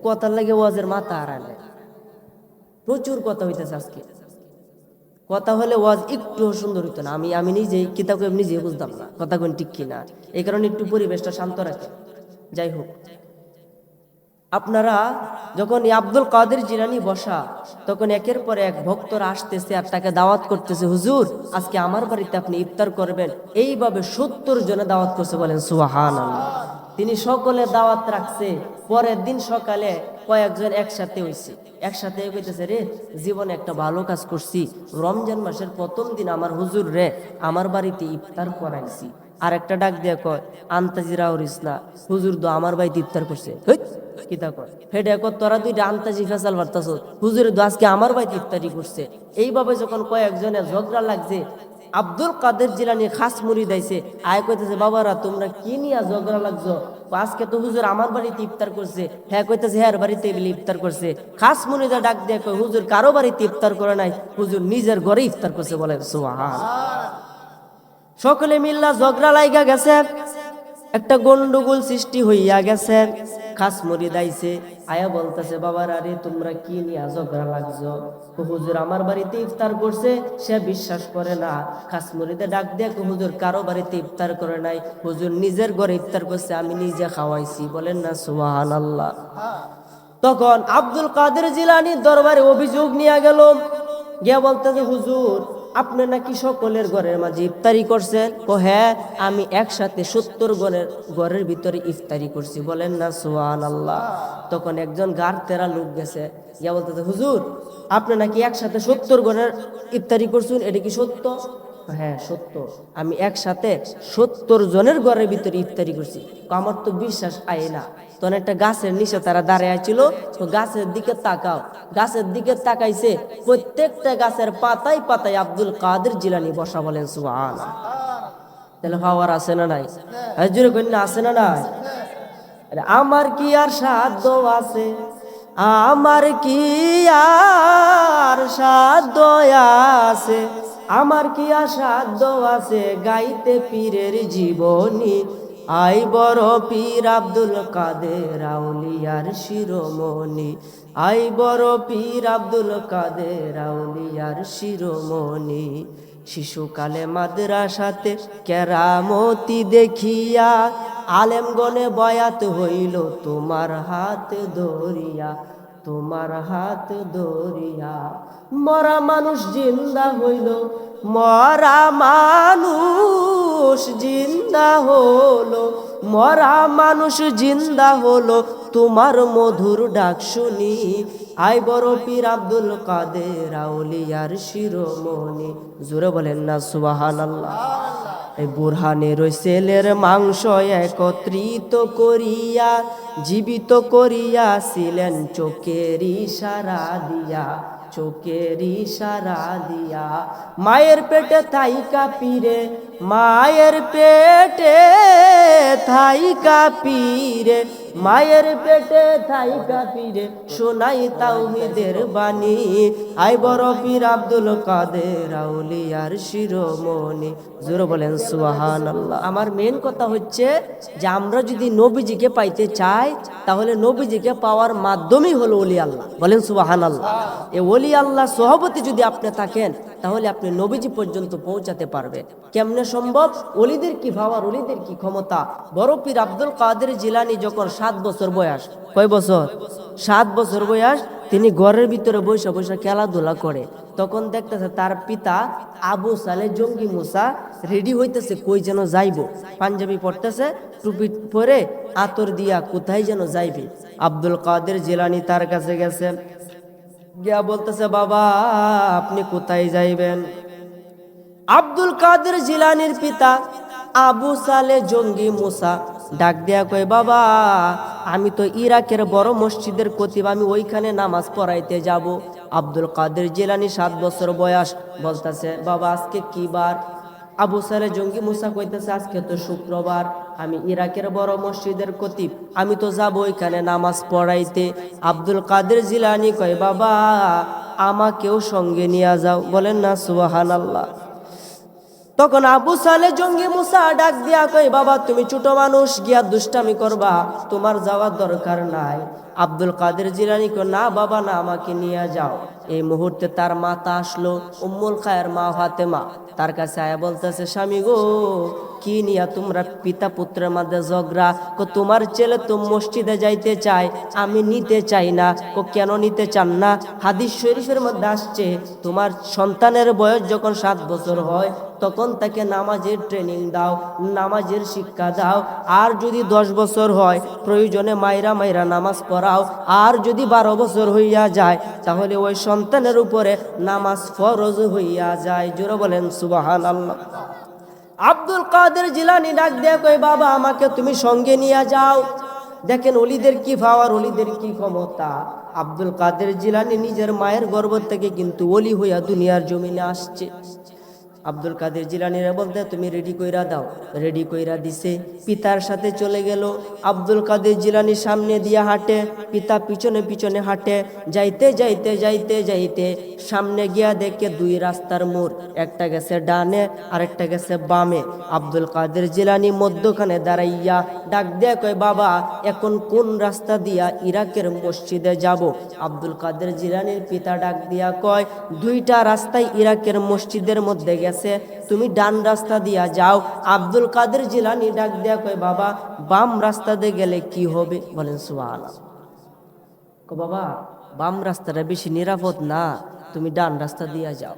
কথার লাগে ওয়াজের মাথা হারায় না, প্রচুর কথা হইতেছে আজকে। কথা হলে ওয়াজ একটু সুন্দর হইতো না। আমি নিজেই কিতাব নিজে বুঝতাম না কথা কোন ঠিক কিনা। এই কারণে একটু পরিবেশটা শান্ত রাখে। যাই হোক, আপনারা যখন আব্দুল কাদের জিলানী বসা, তখন একের পর এক ভক্তরা আসতেছে আর তাকে দাওয়াত করতেছে, হুজুর আজকে আমার বাড়িতে আপনি ইফতার করবেন। এইভাবে 70 জনে দাওয়াত করছে। বলেন সুবহানাল্লাহ। তিনি সকলে দাওয়াত রাখছে। পরের দিন সকালে কয়েকজন একসাথে হইছে, একসাথে কইতেছে রে জীবনে একটা ভালো কাজ করছি, রমজান মাসের প্রথম দিন আমার হুজুর রে আমার বাড়িতে ইফতার করাইছি। আর একটা ডাক দিয়ে কয় আন্তাজিরা হরিস না, হুজুর তো আমার বাড়িতে ইফতার করছে। কিতা কয় হেডে কয় তোরা দুইটা আন্তাজি ফেসাল বার্তাছ, হুজুরে তো আজকে আমার বাড়িতে ইফতারি করছে। এইভাবে যখন কয়েকজনে ঝগড়া লাগছে, আব্দুল কাদের জিলানি খাস মুরিদ আইছে, আয় কইতেছে বাবারা তোমরা কি নিয়ে ঝগড়া লাগছো? আজকে তো হুজুর আমার বাড়িতে ইফতার করছে। হ্যাঁ কইতেছে হ্যাঁ বাড়িতে ইফতার করছে। খাস মুরিদা ডাক দিয়ে কয় হুজুর কারো বাড়িতে ইফতার করে নাই, হুজুর নিজের ঘরে ইফতার করছে। বলে সুবহান। সকলে মিল্লা ঝগড়া লাইগা গেছে, একটা গন্ডগোল সৃষ্টি হইয়া গেছে। খাস মুরিদ আইছে, আয়া বলতেছে বাবার আরে তোমরা কি নিয়ে ঝগড়া লাগছো? হুজুর আমার বাড়িতে ইফতার করছে, সে বিশ্বাস করে না। খাস মুরিদে ডাক দিয়ে হুজুর কারো বাড়িতে ইফতার করে নাই, হুজুর নিজের ঘরে ইফতার করছে, আমি নিজে খাওয়াইছি। বলেন না সুবহানাল্লাহ। তখন আব্দুল কাদের জিলানীর দরবারে অভিযোগ নিয়ে গেল, গিয়া বলতেছে হুজুর আপনি নাকি সকলের ঘরের মাঝে ইফতারি করছেন। হ্যাঁ আমি একসাথে 70 ঘরের ভিতরে ইফতারি করছি। বলেন না সুবহানাল্লাহ। তখন একজন গার তেরা লোক গেছে, গিয়া বলতেছে হুজুর আপনি নাকি একসাথে 70 ঘরের ইফতারি করছেন, এটা কি সত্য? হ্যাঁ সত্য, আমি একসাথে 70 জনের ঘরের ভিতরে ইফতারি করছি। আমার তো বিশ্বাস আয় না। তখন একটা গাছের নিচে তারা দাঁড়িয়ে ছিল, তো গাছের দিকে তাকাও। গাছের দিকে তাকাইছে, প্রত্যেকটা গাছের পাতায় পাতায় আব্দুল কাদের জিলানী বসা। বলেন সুবহানাল্লাহ। তাহলে পাওয়ার আছে না নাই? জোরে কন্যা আছে না নাই? আমার কি আর সাধ্য আছে, আমার কি আর সাধ্য আছে, আমার কি আর সাধ্য আছে গাইতে পীরের জীবনী। আই বড় পীর আব্দুল কাদের আউলিয়ার শিরোমণি, আই বড় পীর আব্দুল কাদের আউলিয়ার শিরোমণি। শিশুকালে মাদ্রাসাতে কেরামতি দেখিয়া আলেমগণে বয়াত হইল তোমার হাত ধরিয়া, তোমার হাত ধরিয়া। মরা মানুষ জিন্দা হইল, মরা মানুষ জিন্দা হলো, মরা মানুষ জিন্দা হলো তোমার মধুর ডাক শুনি। আই বড় পীর আব্দুল কাদের আউলিয়ার শিরোমণি। জোরে বলেন না সুবহানাল্লাহ। এই বুরহানের ওই ছেলের মাংস একত্রিত করিয়া জীবিত করিয়াছিলেন চোখের ইশারা দিয়া, চোখের ইশারা দিয়া। মায়ের পেটে থাইকা পীরে, মায়ের পেটে থাইকা পীরে, মায়ের পেটে থাইকা পীরে শোনাই তাওহীদের বাণী। আই বড় পীর আব্দুল কাদের আউলিয়ার শিরোমণি। জোরে বলেন সুবহানাল্লাহ। আমার মেন কথা হচ্ছে যে আমরা যদি নবীজিকে পাইতে চাই, তাহলে নবীজিকে পাওয়ার মাধ্যমই হলো ওলি আল্লাহ। বলেন সুবহানাল্লাহ। এই ওলি আল্লাহ সহবতে যদি আপনি থাকেন, তাহলে আপনি নবীজি পর্যন্ত পৌঁছাতে পারবেন। কেমনে সম্ভব? ওলিদের কি পাওয়ার, ওলিদের কি ক্ষমতা। বড় পীর আব্দুল কাদের জিলানী যখন 7 বছর বয়স, কয় বছর? 7 বছর বয়স, তিনি ঘরের ভিতরে বসে বসে খেলাধুলা করে। তখন দেখতেছে তার পিতা আবু সালে জঙ্গি মুসা রেডি হইতেছে, কই যেন যাইবো, পাঞ্জাবি পড়তেছে, টুপি পরে আতর দিয়া কোথায় যেন যাইবে। আব্দুল কাদের জিলানী তার কাছে গেছে, গিয়া বলতেছে বাবা আপনি কোথায় যাইবেন? আব্দুল কাদের জিলানীর পিতা আবু সালে জঙ্গি মুসা ডাক দেয়া কয় বাবা আমি তো ইরাকের বড় মসজিদের খতিব, আমি ওইখানে নামাজ পড়াইতে যাব। আব্দুল কাদের জিলানী 7 বছর বয়স, বলতেছে বাবা আজকে কি বার? আবু সালে জঙ্গি মুসা কইতেছে আজকে তো শুক্রবার, আমি ইরাকের বড় মসজিদের খতিব, আমি তো যাব ওইখানে নামাজ পড়াইতে। আব্দুল কাদের জিলানী কয় বাবা আমাকেও সঙ্গে নিয়ে যাও। বলেন না সুবহানাল্লাহ। তখন আবু সালে জঙ্গি মুসা ডাক দিয়া কয় বাবা তুমি ছোট মানুষ, গিয়া দুষ্টামি করবা, তোমার যাওয়ার দরকার নাই। আব্দুল কাদের জিলানী কয় না বাবা না, আমাকে নিয়ে যাও। এই মুহূর্তে তার মাতা আসলো, উম্মুল খায়ের মা ফাতেমা, তার কাছে আয়া বলতেছে স্বামী গো কি নিয়া তোমরা পিতা পুত্রের মধ্যে ঝগড়া? তোমার ছেলে তো মসজিদে যাইতে চায়, আমি নিতে চাই না। কেন নিতে চান না? হাদিস শরীফের মধ্যে আসছে তোমার সন্তানের বয়স যখন 7 বছর হয় তখন তাকে নামাজের ট্রেনিং দাও, নামাজের শিক্ষা দাও। আর যদি 10 বছর হয় প্রয়োজনে মাইরা মাইরা নামাজ পড়াও। আর যদি 12 বছর হইয়া যায় তাহলে ওই সন্তানের উপরে নামাজ ফরজ হইয়া যায়। জোরে বলেন সুবহানাল্লাহ। আব্দুল কাদের জিলানী ডাক দেয়া কয় বাবা আমাকে তুমি সঙ্গে নিয়ে যাও। দেখেন ওলিদের কি পাওয়ার, ওলিদের কি ক্ষমতা। আব্দুল কাদের জিলানী নিজের মায়ের গর্ভ থেকে কিন্তু ওলি হইয়া দুনিয়ার জমিনে আসছে। আব্দুল কাদের জিলানীরা বলতে তুমি রেডি কইরা দাও, রেডি কইরা দিছে। পিতার সাথে চলে গেল। আব্দুল কাদের জিলানীর সামনে দিয়া হাঁটে, পিতা পিছনে পিছনে হাঁটে। যাইতে যাইতে যাইতে যাইতে সামনে গিয়া দেখে দুই রাস্তার মোড়, একটা গেছে ডানে আর একটা গেছে বামে। আব্দুল কাদের জিলানী মধ্যখানে দাঁড়াইয়া ডাক দেয়া কয়, বাবা এখন কোন রাস্তা দিয়া ইরাকের মসজিদে যাব? আব্দুল কাদের জিলানীর পিতা ডাক দিয়া কয়, দুইটা রাস্তায় ইরাকের মসজিদের মধ্যে গেছে, তুমি ডান রাস্তা দিয়া যাও। আব্দুল কাদের জিলানী ডাক দেয়া কয়, বাবা বাম রাস্তা দিয়ে গেলে কি হবে? বলেন সুবহানাল্লাহ। বাবা বাম রাস্তাটা বেশি নিরাপদ না, তুমি ডান রাস্তা দিয়া যাও।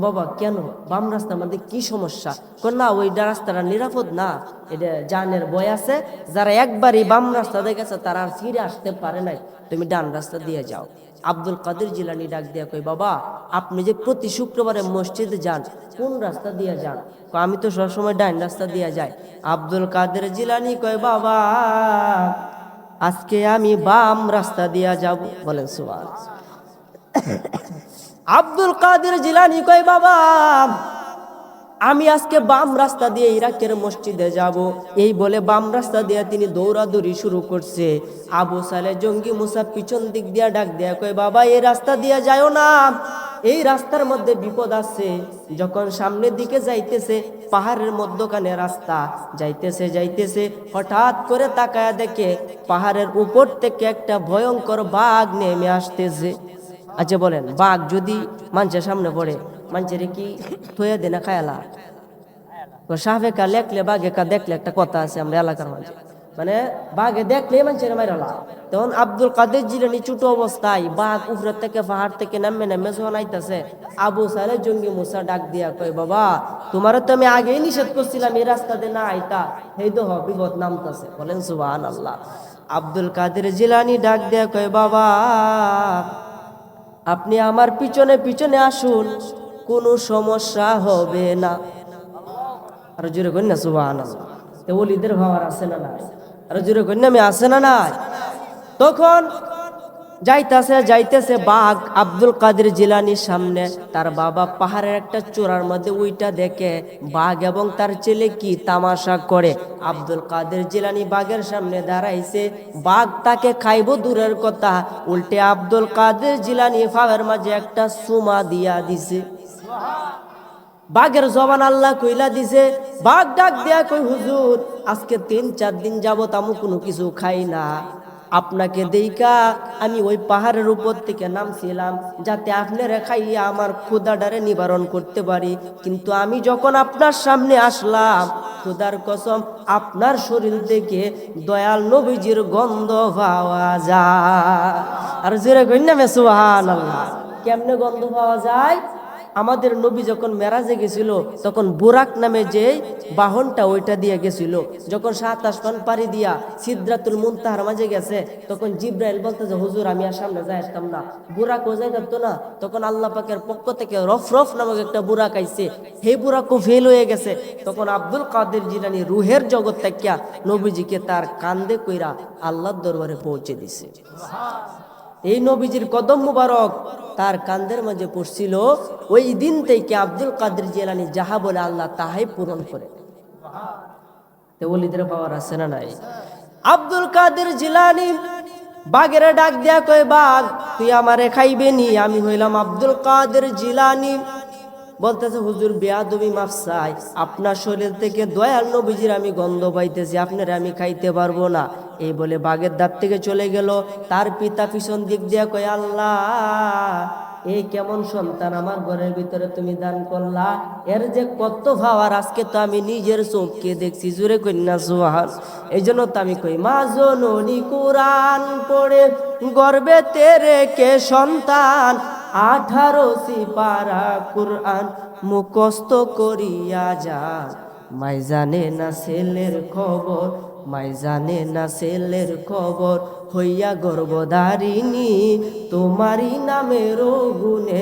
বাবা কেন, বাম রাস্তার মধ্যে কি সমস্যা? না ওই রাস্তাটা নিরাপদ না, এটা জানের ভয় আছে, যারা একবারই বাম রাস্তা দিয়ে গেছে তারা আর ফিরে আসতে পারে নাই, তুমি ডান রাস্তা দিয়ে যাও। আব্দুল কাদের জিলানী ডাক দিয়া কই, বাবা আপনি যে প্রতি শুক্রবারে মসজিদে যান কোন রাস্তা দিয়ে যান? আমি তো সবসময় ডান রাস্তা দিয়ে যাই। আব্দুল কাদের জিলানী কয়, বাবা আজকে আমি বাম রাস্তা দিয়া যাব। বলেন সুবহানাল্লাহ। আব্দুল কাদের জিলানী কয়, বাবা আমি আজকে বাম রাস্তা দিয়ে ইরাকের মসজিদে যাব। এই বলে বাম রাস্তা দিয়ে তিনি দৌড়াদৌড়ি শুরু করছে। আবু সালে জঙ্গি মুসা পিছন দিক দিয়া ডাক দেয়া কয়, বাবা এই রাস্তা দিয়ে যাও না, এই রাস্তার মধ্যে বিপদ আছে। যখন সামনের দিকে যাইতেছে, পাহাড়ের মধ্যখানে রাস্তা, যাইতেছে যাইতেছে হঠাৎ করে তাকায়া দেখে পাহাড়ের উপর থেকে একটা ভয়ঙ্কর বাঘ নেমে আসতেছে। আচ্ছা বলেন, বাঘ যদি মানুষের সামনে পড়ে মানুষের কি থইয়া দেনা খায়ালা? সাহেবে কা লেখলে বাঘে কা দেখলে একটা কথা আছে আমরা এলাকার মাঝে, মানে বাঘে দেখলে মানুষের মাইরালা। তখন আব্দুল কাদের জিলানী ছোট অবস্থায় বাঘ উপরে থেকে পাহাড় থেকে নামে নামে যখন আইতাছে, আবু সালে জঙ্গি মুসা ডাক দিয়া কয়, বাবা তোমারও তো আমি আগেই নিষেধ করছিলাম এই রাস্তা দিয়ে না আইতা, এই তো বিপদ নামতাছে। বলেন সুবহানাল্লাহ। আব্দুল কাদের জিলানী ডাক দিয়া কয়, বাবা আপনি আমার পিছনে পিছনে আসুন, কোনো সমস্যা হবে না। আর জোরে কই না সুবহানাল্লাহ। তো ওলিদের ভাবার আছে না নাই? আর জোরে কই না আমি আছে না নাই? তখন যাইতেছে যাইতেছে বাঘ আব্দুল কাদের জিলানীর সামনে। তার বাবা পাহাড়ের একটা চূড়ার মধ্যে উইটা দেখে বাঘ এবং তার ছেলে কি তামাশা করে। আব্দুল কাদের জিলানী বাঘের সামনে দাঁড়াইছে, বাঘ তাকে খাইব দূরের কথা, উল্টে আব্দুল কাদের জিলানী ফাঁকের মাঝে একটা সুমা দিয়া দিছে। বাঘের জবান আল্লাহ কইলা দিছে। বাঘ ডাক দেয়া কই, হুজুর আজকে 3-4 দিন যাবত আমি কোনো কিছু খাই না, আপনাকে দেইকা আমি ওই পাহাড়ের উপর থেকে নামছিলাম যাতে আপনারা খাইয়া আমার ক্ষুধাটারে নিবারণ করতে পারি, কিন্তু আমি যখন আপনার সামনে আসলাম খোদার কসম আপনার শরীর থেকে দয়াল নবীজির গন্ধ পাওয়া যায়। আর জোরে কইনা মে সুবহানাল্লাহ। কেমনে গন্ধ পাওয়া যায়? আমাদের নবী যখন মেরাজে গেছিল তখন বুরাক নামে যে বাহনটা ওইটা দিয়ে গেছিল, যখন 7 আসমান পাড়ি দিয়া সিদরাতুল মুনতাহার মাঝে গেছে তখন জিব্রাইল বলতেছে, হুজুর আমি আর সামনে যাই আসতাম না, বুরাক ও যাই থাকতো না। তখন আল্লাহ পাকের পক্ষ থেকে রফরফ নামক একটা বুরাক আইছে, সেই বুরাকও ফেল হয়ে গেছে। তখন আব্দুল কাদের জিলানী রুহের জগৎ থেকে নবীজিকে তার কান্দে কইরা আল্লাহর দরবারে পৌঁছে দিছে। এই নবীজির কদম মুবারক তার কান্দের মাঝে পড়ছিল। ওই দিন থেকে আব্দুল কাদের জিলানী যাহা বলে আল্লাহ তাহাই পূরণ করে। তো ওলিদের পাওয়ার আছে না নাই? আব্দুল কাদের জিলানী বাঘের ডাক দেয়া কয়, বাঘ তুই আমারে খাইবে নি? আমি হইলাম আব্দুল কাদের জিলানী। বলতেছে, হুজুর বেয়াদবি মাফ চাই, আপনার শরীর থেকে দয়াল নবীজির আমি গন্ধ পাইতেছি, আপনারা আমি খাইতে পারবো না। এই বলে বাঘের দাঁত থেকে চলে গেল। তার পিতা পিছন দিক দিয়া কয়, আল্লাহ এই কেমন সন্তান আমার ঘরের ভিতরে তুমি দান করলা, এর যে কত ভাবার আজকে তো আমি নিজের চোখকে দেখছি। জোরে কন্যা সুবহান। এই জন্য তো আমি কই, মা জননী কোরআন পড়ে গর্বেতে রেখে সন্তান 18 সিপারা কোরআন মুখস্থ করিয়া যান। মাই জানে না ছেলের খবর, মাই জানে না ছেলের খবর, হইয়া গর্ভধারিণী তোমারই নামের গুণে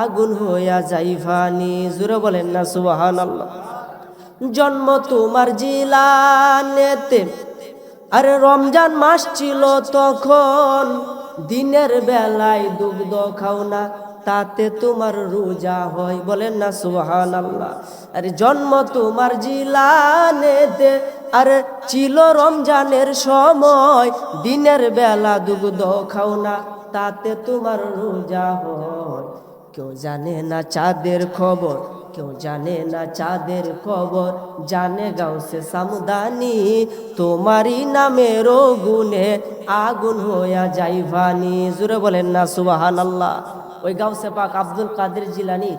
আগুন হইয়া যাই ফানি। জোরে বলেন না সুবহানাল্লাহ। জন্ম তোমার জিলানেতে, আরে রমজান মাস ছিল তখন, দিনের বেলায় দুগ্ধ খাও না, তাতে তোমার রোজা হয়। বলেন না সুবহানাল্লাহ। আরে জন্ম তোমার জিলানেতে, আর ছিল রমজানের সময়, দিনের বেলা দুগ্ধ খাও না, তাতে তোমার রোজা হয়। কেউ জানে না চাঁদের খবর, কেউ জানে না চাঁদের খবর, জানে গাউসে সামদানি, তোমারই নামের গুণে আগুন হইয়া যাইবানি। জুড়ে বলেন না সুবহানাল্লাহ। ওই গাউসে পাক আব্দুল কাদের জিলানি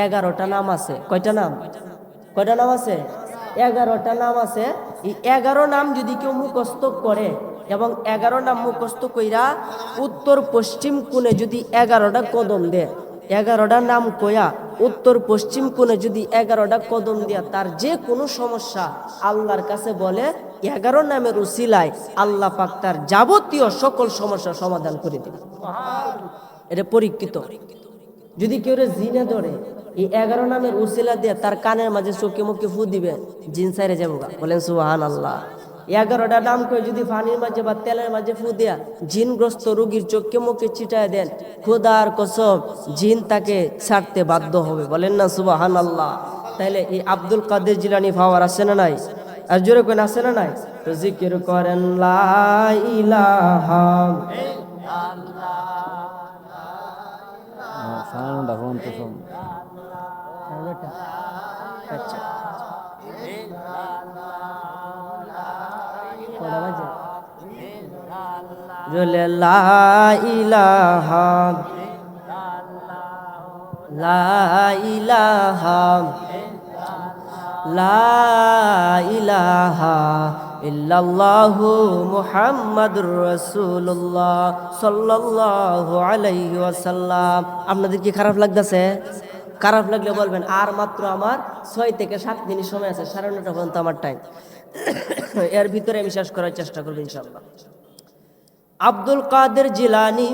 11টা নাম আছে। কয়টা নাম? কয়টা নাম আছে? 11টা নাম আছে। এই 11 নাম যদি কেউ মুখস্থ করে এবং 11 নাম মুখস্থ কইরা উত্তর পশ্চিম কোণে যদি 11টা কদম দেয়, 11টা নাম কয়া উত্তর পশ্চিম কোণে যদি 11টা কদম দেয়া, তার যে কোনো সমস্যা আল্লাহর কাছে বলে 11 নামের উসিলায় আল্লাহ পাক তার যাবতীয় সকল সমস্যার সমাধান করে দেবে। এটা পরীক্ষিত। যদি কেউ জিনে ধরে, এই 11 নামের উসিলা দিয়ে তার কানের মাঝে চোখে মুখে ফু দিবে, জিন সাইরে যাবো। বলেন সুবহানাল্লাহ। 11টা নাম করে যদি পানির মাঝে বা তেলের মাঝে ফু দিয়া জিনগ্রস্ত রোগীর চোখে মুখে ছিটায় দেন, খোদার কসম জিন তাকে ছাড়তে বাধ্য হবে। বলেন না সুবহানাল্লাহ। তাইলে এই আব্দুল কাদের জিলানী পাওয়ার আছে না নাই? আর জোরে কোন আছে না নাই? তো জিকির করেন লা ইলাহা আচ্ছা জলে লা ইলাহা লা ইলাহা লা ইলাহা ইল্লাল্লাহু মুহাম্মাদুর রাসূলুল্লাহ সাল্লাল্লাহু আলাইহি ওয়াসাল্লাম। আপনাদের কি খারাপ লাগতেছে? খারাপ লাগলে বলবেন। আর মাত্র আমার 6 থেকে 7 মিনিট সময় আছে, 9:30 পর্যন্ত আমার টাইম। এর ভিতরে আমি শেষ করার চেষ্টা করব ইনশাআল্লাহ। আব্দুল কাদের জিলানী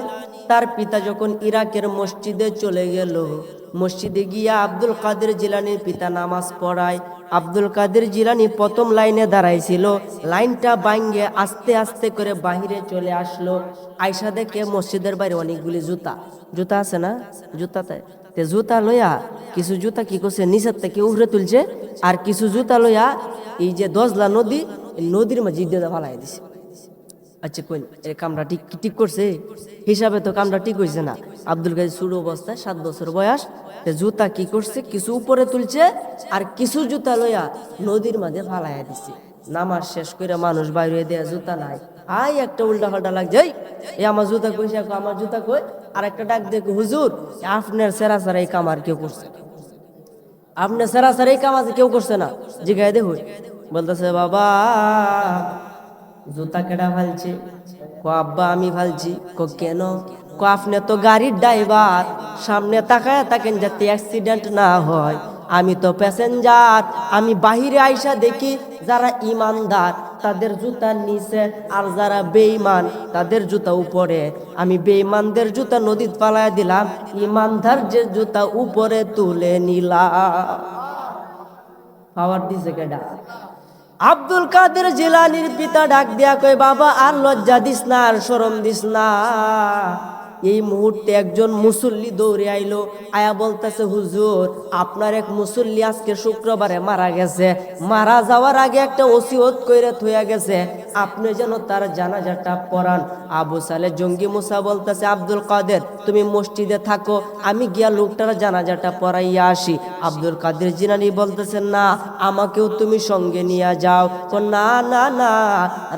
তার পিতা যখন ইরাকের মসজিদে চলে গেল, মসজিদে গিয়া আব্দুল কাদের জিলানীর পিতা নামাজ পড়ায়। আব্দুল কাদের জিলানী প্রথম লাইনে দাঁড়াইছিল, লাইনটা ভাঙ্গে আস্তে আস্তে করে বাহিরে চলে আসলো। আয়সা দেখে মসজিদের বাইরে অনেকগুলি জুতা, জুতা আছে না, জুতাতে তে জুতা লইয়া কিছু জুতা কি করছে নিচের থেকে উপরে তুলছে, আর কিছু জুতা লইয়া এই যে দজলা নদী, নদীর মাঝে দিয়ে ফালাই দিছে। আচ্ছা কই এই কামটা ঠিক ঠিক করছে? হিসাবে তো কামটা ঠিক হয়েছে না। আব্দুল কাদের ছোট অবস্থায় 7 বছর বয়স, জুতা কি করছে কিছু উপরে তুলছে আর কিছু জুতা লইয়া নদীর মাঝে ফালাইয়া দিছে। নামাজ শেষ করে মানুষ বাইরে দেয়া জুতা নাই, আই একটা উল্টা পাল্টা লাগছে, এই আমার জুতা কইছে, আমার জুতা কই? আর একটা ডাক দেখো, হুজুর আপনার সেরা সেরা এই কাম আর কেউ করছে? আপনার সেরা সেরা এই কাম আছে কেউ করছে না? জিগাই দেখো। বলতেছে বাবা জুতা কেডা ফালছে? কো আব্বা আমি ফালছি। কো কেন? কো আপনি তো গাড়ির ড্রাইভার, সামনে তাকায় থাকেন যাতে অ্যাক্সিডেন্ট না হয়। আমি তো প্যাসেঞ্জার, আমি বাহিরে আইসা দেখি যারা ইমানদার তাদের জুতার নিচে, আর যারা বেঈমান তাদের জুতা উপরে। আমি বেঈমানদের জুতা নদীতে পালায় দিলাম, ইমানদার যে জুতা উপরে তুলে নিলাম। পাওয়ার দিছে কেডা? আব্দুল কাদের জিলানীর পিতা ডাক দিয়া কয়, বাবা আর লজ্জা দিস না, আর শরম দিস না। এই মুহূর্তে একজন মুসল্লি দৌড়ে আইলো, আয়া বলতেছে হুজুর আপনার এক মুসল্লি আজকে শুক্রবারে মারা গেছে, মারা যাওয়ার আগে একটা ওসিয়ত কইরা থইয়া গেছে, আপনি যেন তার জানাজাটা পড়ান। আবু সালে জঙ্গি মুসা বলতেছে আব্দুল কাদের তুমি মসজিদে থাকো, আমি গিয়া লোকটার জানাজাটা পড়াইয়া আসি। আব্দুল কাদের জিলানী বলতেছে না, আমাকেও তুমি সঙ্গে নিয়ে যাও। না না না,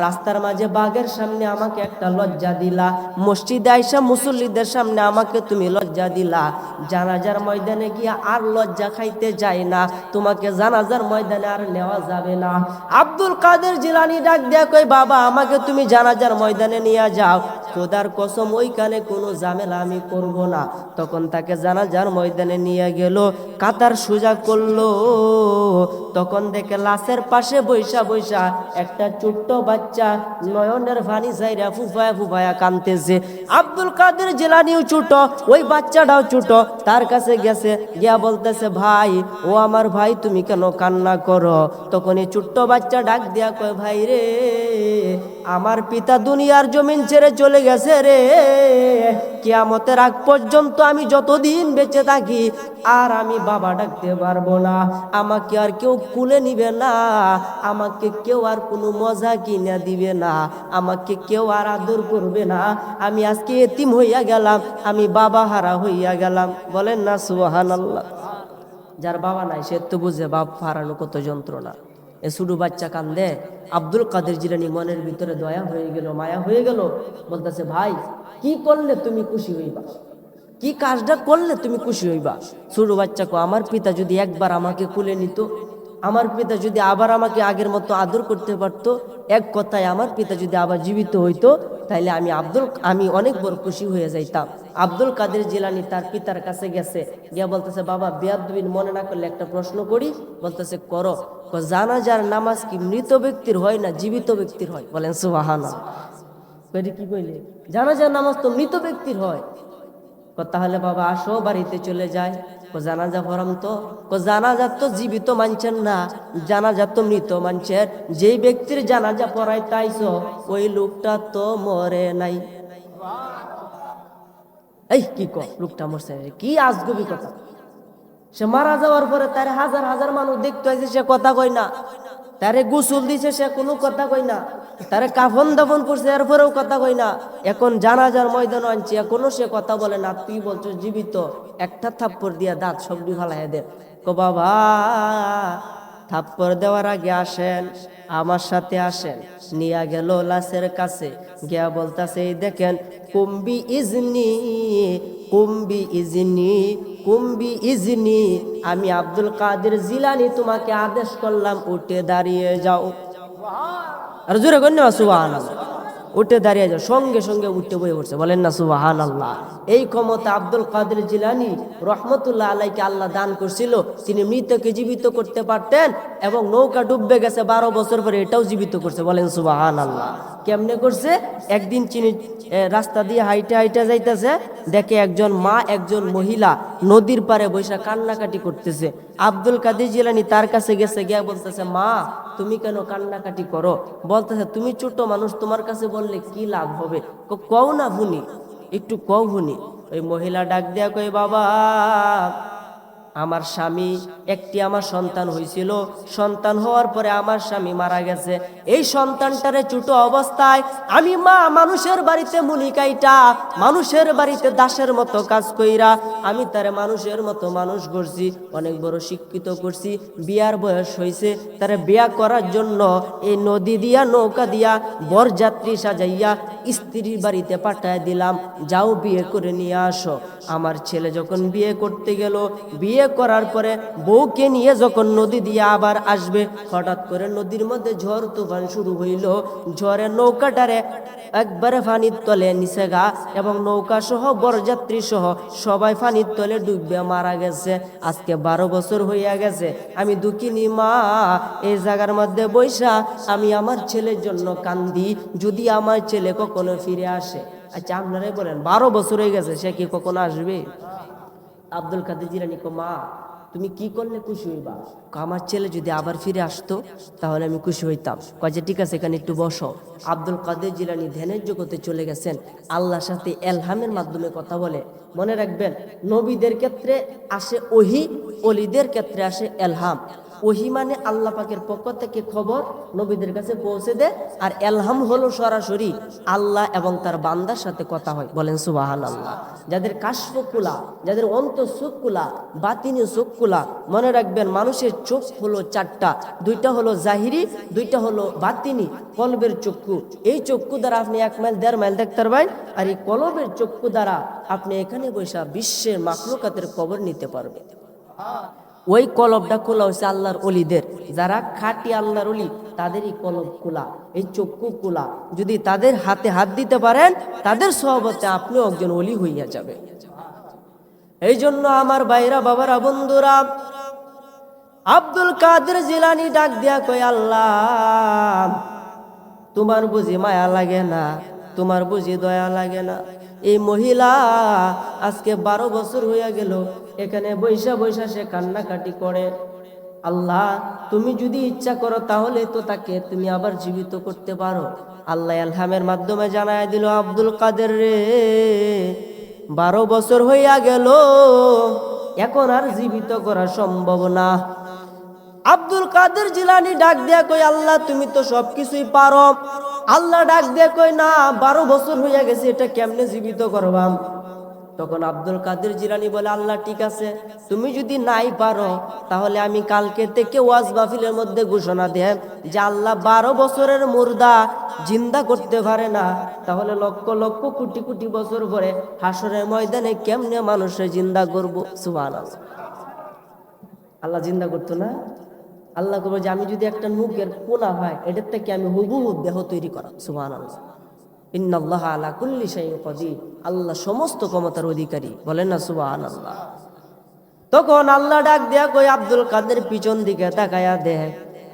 রাস্তার মাঝে বাগের সামনে আমাকে একটা লজ্জা দিলা, মসজিদে আইসা মুসল্লিদের সামনে আমাকে তুমি লজ্জা দিলা, জানাজার ময়দানে গিয়া আর লজ্জা খাইতে যাই না, তোমাকে জানাজার ময়দানে আর নেওয়া যাবে না। আব্দুল কাদের জিলানী ডাক দেয়া কই, বাবা আমাকে তুমি জানাজার ময়দানে নিয়ে যাও, খোদার কসম ওইখানে কোনো ঝামেলা আমি করব না। তখন তাকে জানাজার ময়দানে নিয়ে গেল, কাতার সোজা করলো। তখন দেখে লাশের পাশে বৈশা বৈশা একটা ছোট্ট বাচ্চা নয়নের পানি ছাইরা ফুফায়া ফুফায়া কাঁদতেছে। আব্দুল কাদের জিলানীও ছোট, ওই বাচ্চাটাও ছোট, তার কাছে গেছে, গিয়া বলতেছে ভাই, ও আমার ভাই তুমি কেন কান্না করো? তখন এই ছোট্ট বাচ্চা ডাক দিয়া কয়, ভাই রে আমার পিতা দুনিয়ার জমিন ছেড়ে চলে গেছে রে, কিয়ামতের আগ পর্যন্ত আমি যতদিন বেঁচে থাকি আর আমি বাবা ডাকতে পারবো না, আমাকে আর কেউ কুলে নিবে না, আমাকে কেউ আর কোনো মজা কিনে দিবে না, আমাকে কেউ আর আদর করবে না, আমি আজকে এতিম হইয়া গেলাম, আমি বাবা হারা হইয়া গেলাম। বলেন না সুবহানাল্লাহ। যার বাবা নাই সে তো বুঝে বাপ হারানো কত যন্ত্রণা। এ ছোট বাচ্চা কান্দে, আব্দুল কাদের জিলানী মনের ভিতরে দয়া হয়ে গেল, মায়া হয়ে গেল, বলতেছে ভাই কি করলে তুমি খুশি হইবা, কি কাজটা করলে তুমি খুশি হইবা? ছোট বাচ্চাকে, আমার পিতা যদি একবার আমাকে কুলে নিত, আমার পিতা যদি আবার আমাকে আগের মতো আদর করতে পারতো, এক কথায় আমার পিতা যদি আবার জীবিত হইতো, তাইলে আমি অনেক বড় খুশি হয়ে যাইতাম। আব্দুল কাদের জিলানী তার পিতার কাছে গেছে, গিয়া বলতেছে বাবা বেয়াদবিন মনে না করলে একটা প্রশ্ন করি। বলতেছে করো। জানাজার নামাজ কি মৃত ব্যক্তির হয় না জীবিত ব্যক্তির হয়? বলেন সুবহানাল্লাহ। কি কইলে? জানাজার নামাজ তো মৃত ব্যক্তির হয়। তাহলে বাবা আসো বাড়িতে চলে যায়। জানাজা পড়াম তো? জানাজা তো জীবিত মানছেন না, জানাজা তো মৃত মানছেন। যেই ব্যক্তির জানাজা পড়াই তাইছো ওই লোকটা তো মরে নাই। এই কি কর, লোকটা মরছে, কি আজগবি কথা। সে মারা যাওয়ার পরে তার হাজার হাজার মানুষ দেখতে হয়েছে, সে কথা কয় না। তারে গোসল দিছে, সে কোনো কথা কয় না। তারে কাফন দাফন করছে, এরপরেও কথা কয় না। এখন জানাজার ময়দান আনছে, এখনো সে কথা বলে না। তুই বলছো জীবিত, একটা থাপ্পড় দিয়া দাঁত সবটি ফালাই দে। বাবা থাপ্পড় দেওয়ার আগে আসেন, আমার সাথে আসেন। নিয়া গেল লাশের কাছে, গিয়া বলতাছে এই দেখেন কুম্বি ইজনি, কুম্বি ইজনি, কুম্বি ইজনি, আমি আব্দুল কাদের জিলানী তোমাকে আদেশ করলাম উঠে দাঁড়িয়ে যাও। আর জোরে কন্যা সুবহানাল্লাহ। উঠে দাঁড়িয়ে যাও, সঙ্গে সঙ্গে উঠে বয়ে উঠছে। বলেন না সুবহানাল্লাহ। এই ক্ষমতা আব্দুল কাদের জিলানী রহমতুল্লাহ আলাইকে আল্লাহ দান করছিল। তিনি মৃতকে জীবিত করতে পারতেন এবং নৌকা ডুববে গেছে 12 বছর পরে এটাও জীবিত করছে। বলেন সুবহানাল্লাহ। কেমনে করছে? একদিন চিনি রাস্তা দিয়ে হাইটে হাইটে যাইতেছে, দেখে একজন মা একজন মহিলা নদীর পারে বসে কান্নাকাটি করতেছে। আব্দুল কাদের জিলানী তার কাছে গেছে, গিয়া বলতেছে মা তুমি কেন কান্নাকাটি করো? বলতেছে তুমি ছোট মানুষ, তোমার কাছে বললে কি লাভ হবে, কও না ভুনি, একটু কও ভুনি। ওই মহিলা ডাক দেয়া কই বাবা আমার স্বামী একটি আমার সন্তান হয়েছিল, সন্তান হওয়ার পরে আমার স্বামী মারা গেছে। এই সন্তানটারে ছোট অবস্থায় আমি মা মানুষের বাড়িতে মুনিকাইটা, মানুষের বাড়িতে দাসের মতো কাজ কইরা আমি তারে মানুষের মতো মানুষ করছি, অনেক বড় শিক্ষিত করছি। বিয়ার বয়স হয়েছে, তারে বিয়া করার জন্য এই নদী দিয়া নৌকা দিয়া বরযাত্রী সাজাইয়া স্ত্রীর বাড়িতে পাঠায় দিলাম, যাও বিয়ে করে নিয়ে আসো। আমার ছেলে যখন বিয়ে করতে গেল, বিয়ে করার পরে বউকে নিয়ে যখন নদী দিয়ে আবার আসবে, হঠাৎ করে নদীর মধ্যে ঝড় তুফান শুরু হইল। ঝড়ে নৌকাটারে একবারে পানির তলে নিচে গা, এবং নৌকা সহ বরযাত্রী সহ সবাই পানির তলে ডুববে মারা গেছে। আজকে 12 বছর হইয়া গেছে, আমি দুঃখিনী মা এই জায়গার মধ্যে বৈশা আমি আমার ছেলের জন্য কান্দি, যদি আমার ছেলে কখনো ফিরে আসে। আচ্ছা আপনারাই বলেন 12 বছর হয়ে গেছে, সে কি কখনো আসবে? আব্দুল কাদের জিলানী কো মা তুমি কি করলে খুশি হইবা? আমার ছেলে যদি আবার ফিরে আসতো তাহলে আমি খুশি হইতাম। কয়ে ঠিক আছে এখানে একটু বসো। আব্দুল কাদের জিলানী ধ্যানের জগতে চলে গেছেন, আল্লাহর সাথে এলহামের মাধ্যমে কথা বলে। মনে রাখবেন নবীদের ক্ষেত্রে আসে ওহী, ওলিদের ক্ষেত্রে আসে এলহাম। ওহী মানে আল্লাহ পাকের পক্ষ থেকে খবর নবীদের কাছে পৌঁছে দেয়, আর এলহাম হলো সরাসরি আল্লাহ এবং তার বান্দার সাথে কথা হয়। বলেন সুবহানাল্লাহ। যাদের কাশফ খোলা, যাদের অন্তর চোখ খোলা, বাতিনি চোখ খোলা। মনে রাখবেন মানুষের চোখ হলো 4টা, 2টা হলো জাহিরি, 2টা হলো বাতিনি। কলবের চক্ষু, এই চক্ষু দ্বারা আপনি 1 মাইল 1.5 মাইল দেখতে পারবেন, আর এই কলবের চক্ষু দ্বারা আপনি এখানে বসে বিশ্বের মাখলুকাতের খবর নিতে পারবেন। ওই কলবটা খোলা হয়েছে আল্লাহর অলিদের, যারা খাঁটি আল্লাহর অলি তাদেরই কলব খোলা, এই চক্ষু খোলা। যদি তাদের হাতে হাত দিতে পারেন তাদের সহবতে আপনিও একজন অলি হইয়া যাবে। এই জন্য আমার ভাইরা বাবারা বন্ধুরা, আব্দুল কাদের জিলানী ডাক দিয়া কয় আল্লাহ তোমার বুঝি মায়া লাগে না, তোমার বুঝি দয়া লাগে না? এই মহিলা আজকে 12 বছর হইয়া গেল এখানে বৈশা বৈশা সে কান্নাকাটি করে। আল্লাহ তুমি যদি ইচ্ছা করো তাহলে তো তাকে তুমি আবার জীবিত করতে পারো। আল্লাহ ইলহামের মাধ্যমে জানায় দিল, আব্দুল কাদের রে 12 বছর হইয়া গেল, এখন আর জীবিত করা সম্ভব না। আব্দুল কাদের জিলানী ডাক দিয়া কই, আল্লাহ তুমি তো সবকিছুই পারো। আল্লাহ ডাক দিয়া কই, না 12 বছর হইয়া গেছে, এটা কেমনে জীবিত করবাম? তখন আব্দুল কাদের জিলানী বলে, আল্লাহ ঠিক আছে, তুমি যদি নাই পারো তাহলে আমি কালকে থেকে ওয়াজ মাহফিলের মধ্যে ঘোষণা দেব যে আল্লাহ 12 বছরের মুর্দা জিন্দা করতে পারে না, তাহলে লক্ষ লক্ষ কোটি কোটি বছর পরে হাসরের ময়দানে কেমনে মানুষের জিন্দা করবো? সুবহানাল্লাহ। আল্লাহ জিন্দা করতো না? আল্লাহ করবো যে আমি যদি একটা নুকের কোনা হয়, এটার থেকে আমি হুবহু দেহ তৈরি করা। সুবহানাল্লাহ। ইন্নাল্লাহা আলা কুল্লি শাইইন কাদির, আল্লাহ সমস্ত ক্ষমতার অধিকারী, বলেন না সুবহানাল্লাহ। তখন আল্লাহ ডাক দেয়া কই, আব্দুল কাদের পিছন দিকে তাকায়া দেখ।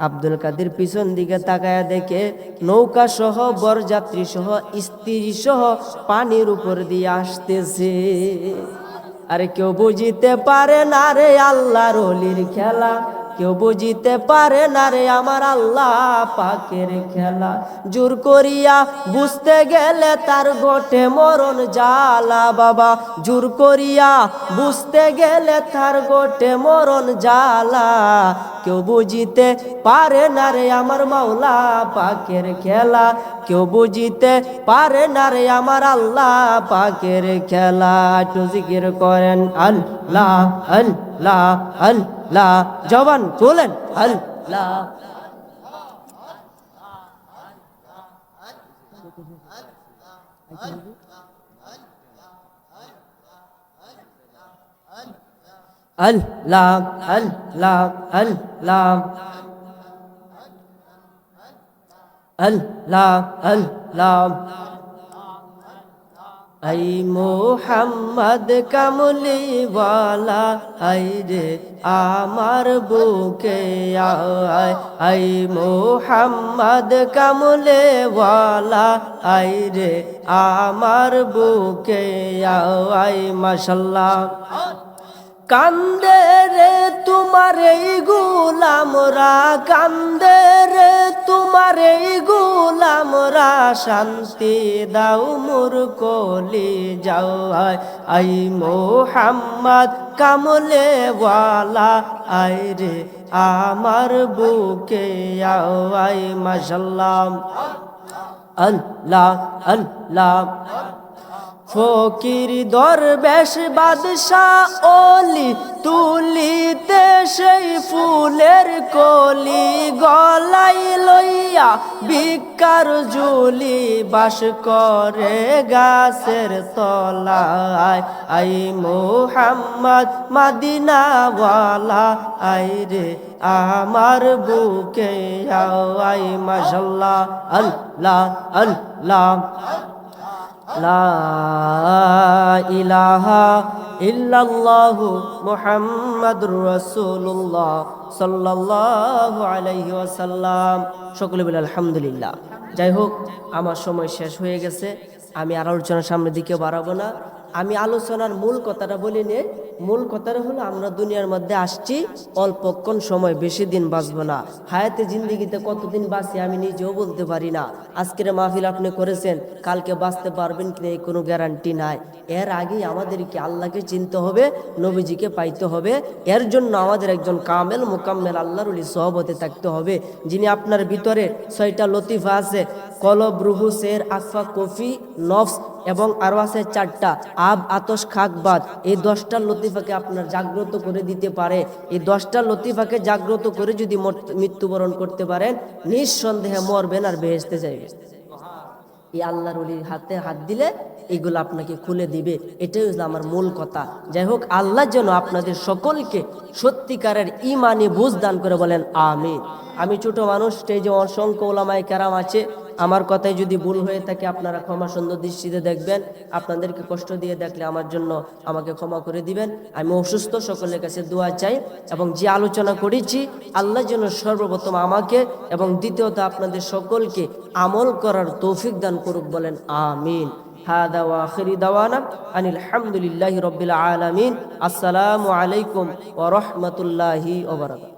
আব্দুল কাদের পিছন দিকে তাকায়া দেখে নৌকা সহ বরযাত্রী সহ স্ত্রী সহ পানির উপর দিয়ে আসতেছে। আরে কেউ বুঝিতে পারে না রে আল্লাহর ওলির খেলা, কেউ বুঝিতে পারে না রে আমার আল্লাহ পাকের খেলা। জোর করিয়া বুঝতে গেলে তার গোটে মরণ জ্বালা বাবা, জোর করিয়া বুঝতে গেলে তার গোটে মরণ জ্বালা। কেউ বুঝিতে পারে না রে আমার মাওলা পাকের খেলা, কেউ বুঝিতে পারে না রে আমার আল্লাহ পাকের খেলা। একটু জিকির করেন আল্লাহ আল্লাহ আল্লাহ, জবান বলেন আল্লাহ। আল্লাহ আল্লাহ আল্লাহ আল্লাহ আল্লাহ। আই মোহাম্মদ কামলিওয়ালা আই রে আমার বুকে আয়, আই মোহাম্মদ কামলিওয়ালা আই রে আমার বুকে আয়। মাশাআল্লাহ। কান্দে রে তোমার এই গোলামরা, কান্দে রে তোমার এই গোলামরা, শান্তি দাও মোর কলি যাও। আই মোহাম্মদ কামলে ওয়ালা আই রে আমার বুকে আও। আই মাশাআল্লাহ। আল্লাহ আল্লাহ। ফকির দরবেশ বাদশাহ ওলি তুলিতে সেই ফুলের কলি, গলাই লইয়া ভিক্ষার ঝুলি বাস করে গাছের তলায়। আই মোহাম্মদ মদিনাওয়ালা আই রে আমার বুকে আও। আই মাশাআল্লাহ। আল্লাহ আল্লাহ। লা ইলাহা ইল্লাল্লাহু মুহাম্মাদুর রাসূলুল্লাহ সাল্লাল্লাহু আলাইহি ওয়াসাল্লাম। সকলে বলে আলহামদুলিল্লাহ। যাই হোক, আমার সময় শেষ হয়ে গেছে, আমি আর আলোচনার সামনের দিকে বাড়াবো না। আমি আলোচনার মূল কথাটা বলি নে। মূল কথাটা হলো, আমরা দুনিয়ার মধ্যে আসছি অল্পক্ষণ সময়, বেশি দিন বাঁচবো না। হায়াতে জিন্দিগিতে কতদিন বাঁচি আমি নিজেও বলতে পারি না। আজকের মাহফিল আপনি করেছেন, কালকে বাঁচতে পারবেন কিনা এই কোনো গ্যারান্টি নাই। এর আগেই আমাদেরকে আল্লাহকে চিনতে হবে, নবীজিকে পাইতে হবে। এর জন্য আমাদের একজন কামেল মুকাম্মেল আল্লাহর ওলি সহবতে থাকতে হবে, যিনি আপনার ভিতরে 6টা লতিফা আছে, কলব, রুহু, সের, আকফা, কফি, নফস এবং আরও আছে 4টা আব, আতশ, খাক, বাদ। এই 10টা লতিফাকে আপনার জাগ্রত করে দিতে পারে। এই 10টা লতিফাকে জাগ্রত করে যদি মৃত্যুবরণ করতে পারেন, নিঃসন্দেহে মরবেন আর বেহেশতে যাইবেন। এই আল্লাহর ওলির হাতে হাত দিলে এগুলো আপনাকে খুলে দিবে। এটাই হলো আমার মূল কথা। যাই হোক, আল্লাহ যেন আপনাদের সকলকে সত্যিকারের ইমানি বুঝ দান করে, বলেন আমিন। আমি ছোট মানুষ, স্টেজে অসংখ্য ওলামায়ে কেরাম আছে, আমার কথায় যদি ভুল হয়ে থাকে আপনারা ক্ষমা সুন্দর দৃষ্টিতে দেখবেন। আপনাদেরকে কষ্ট দিয়ে দেখলে আমার জন্য আমাকে ক্ষমা করে দিবেন। আমি অসুস্থ, সকলের কাছে দোয়া চাই। এবং যে আলোচনা করেছি, আল্লাহ যেন সর্বপ্রথম আমাকে এবং দ্বিতীয়ত আপনাদের সকলকে আমল করার তৌফিক দান করুক, বলেন আমিন। হাদা ওয়া আখিরি দাওয়ানা আনিল হামদুলিল্লাহি রাব্বিল আলামিন। আসসালামু আলাইকুম ওয়া রাহমাতুল্লাহি ওয়া বারাকাতুহু।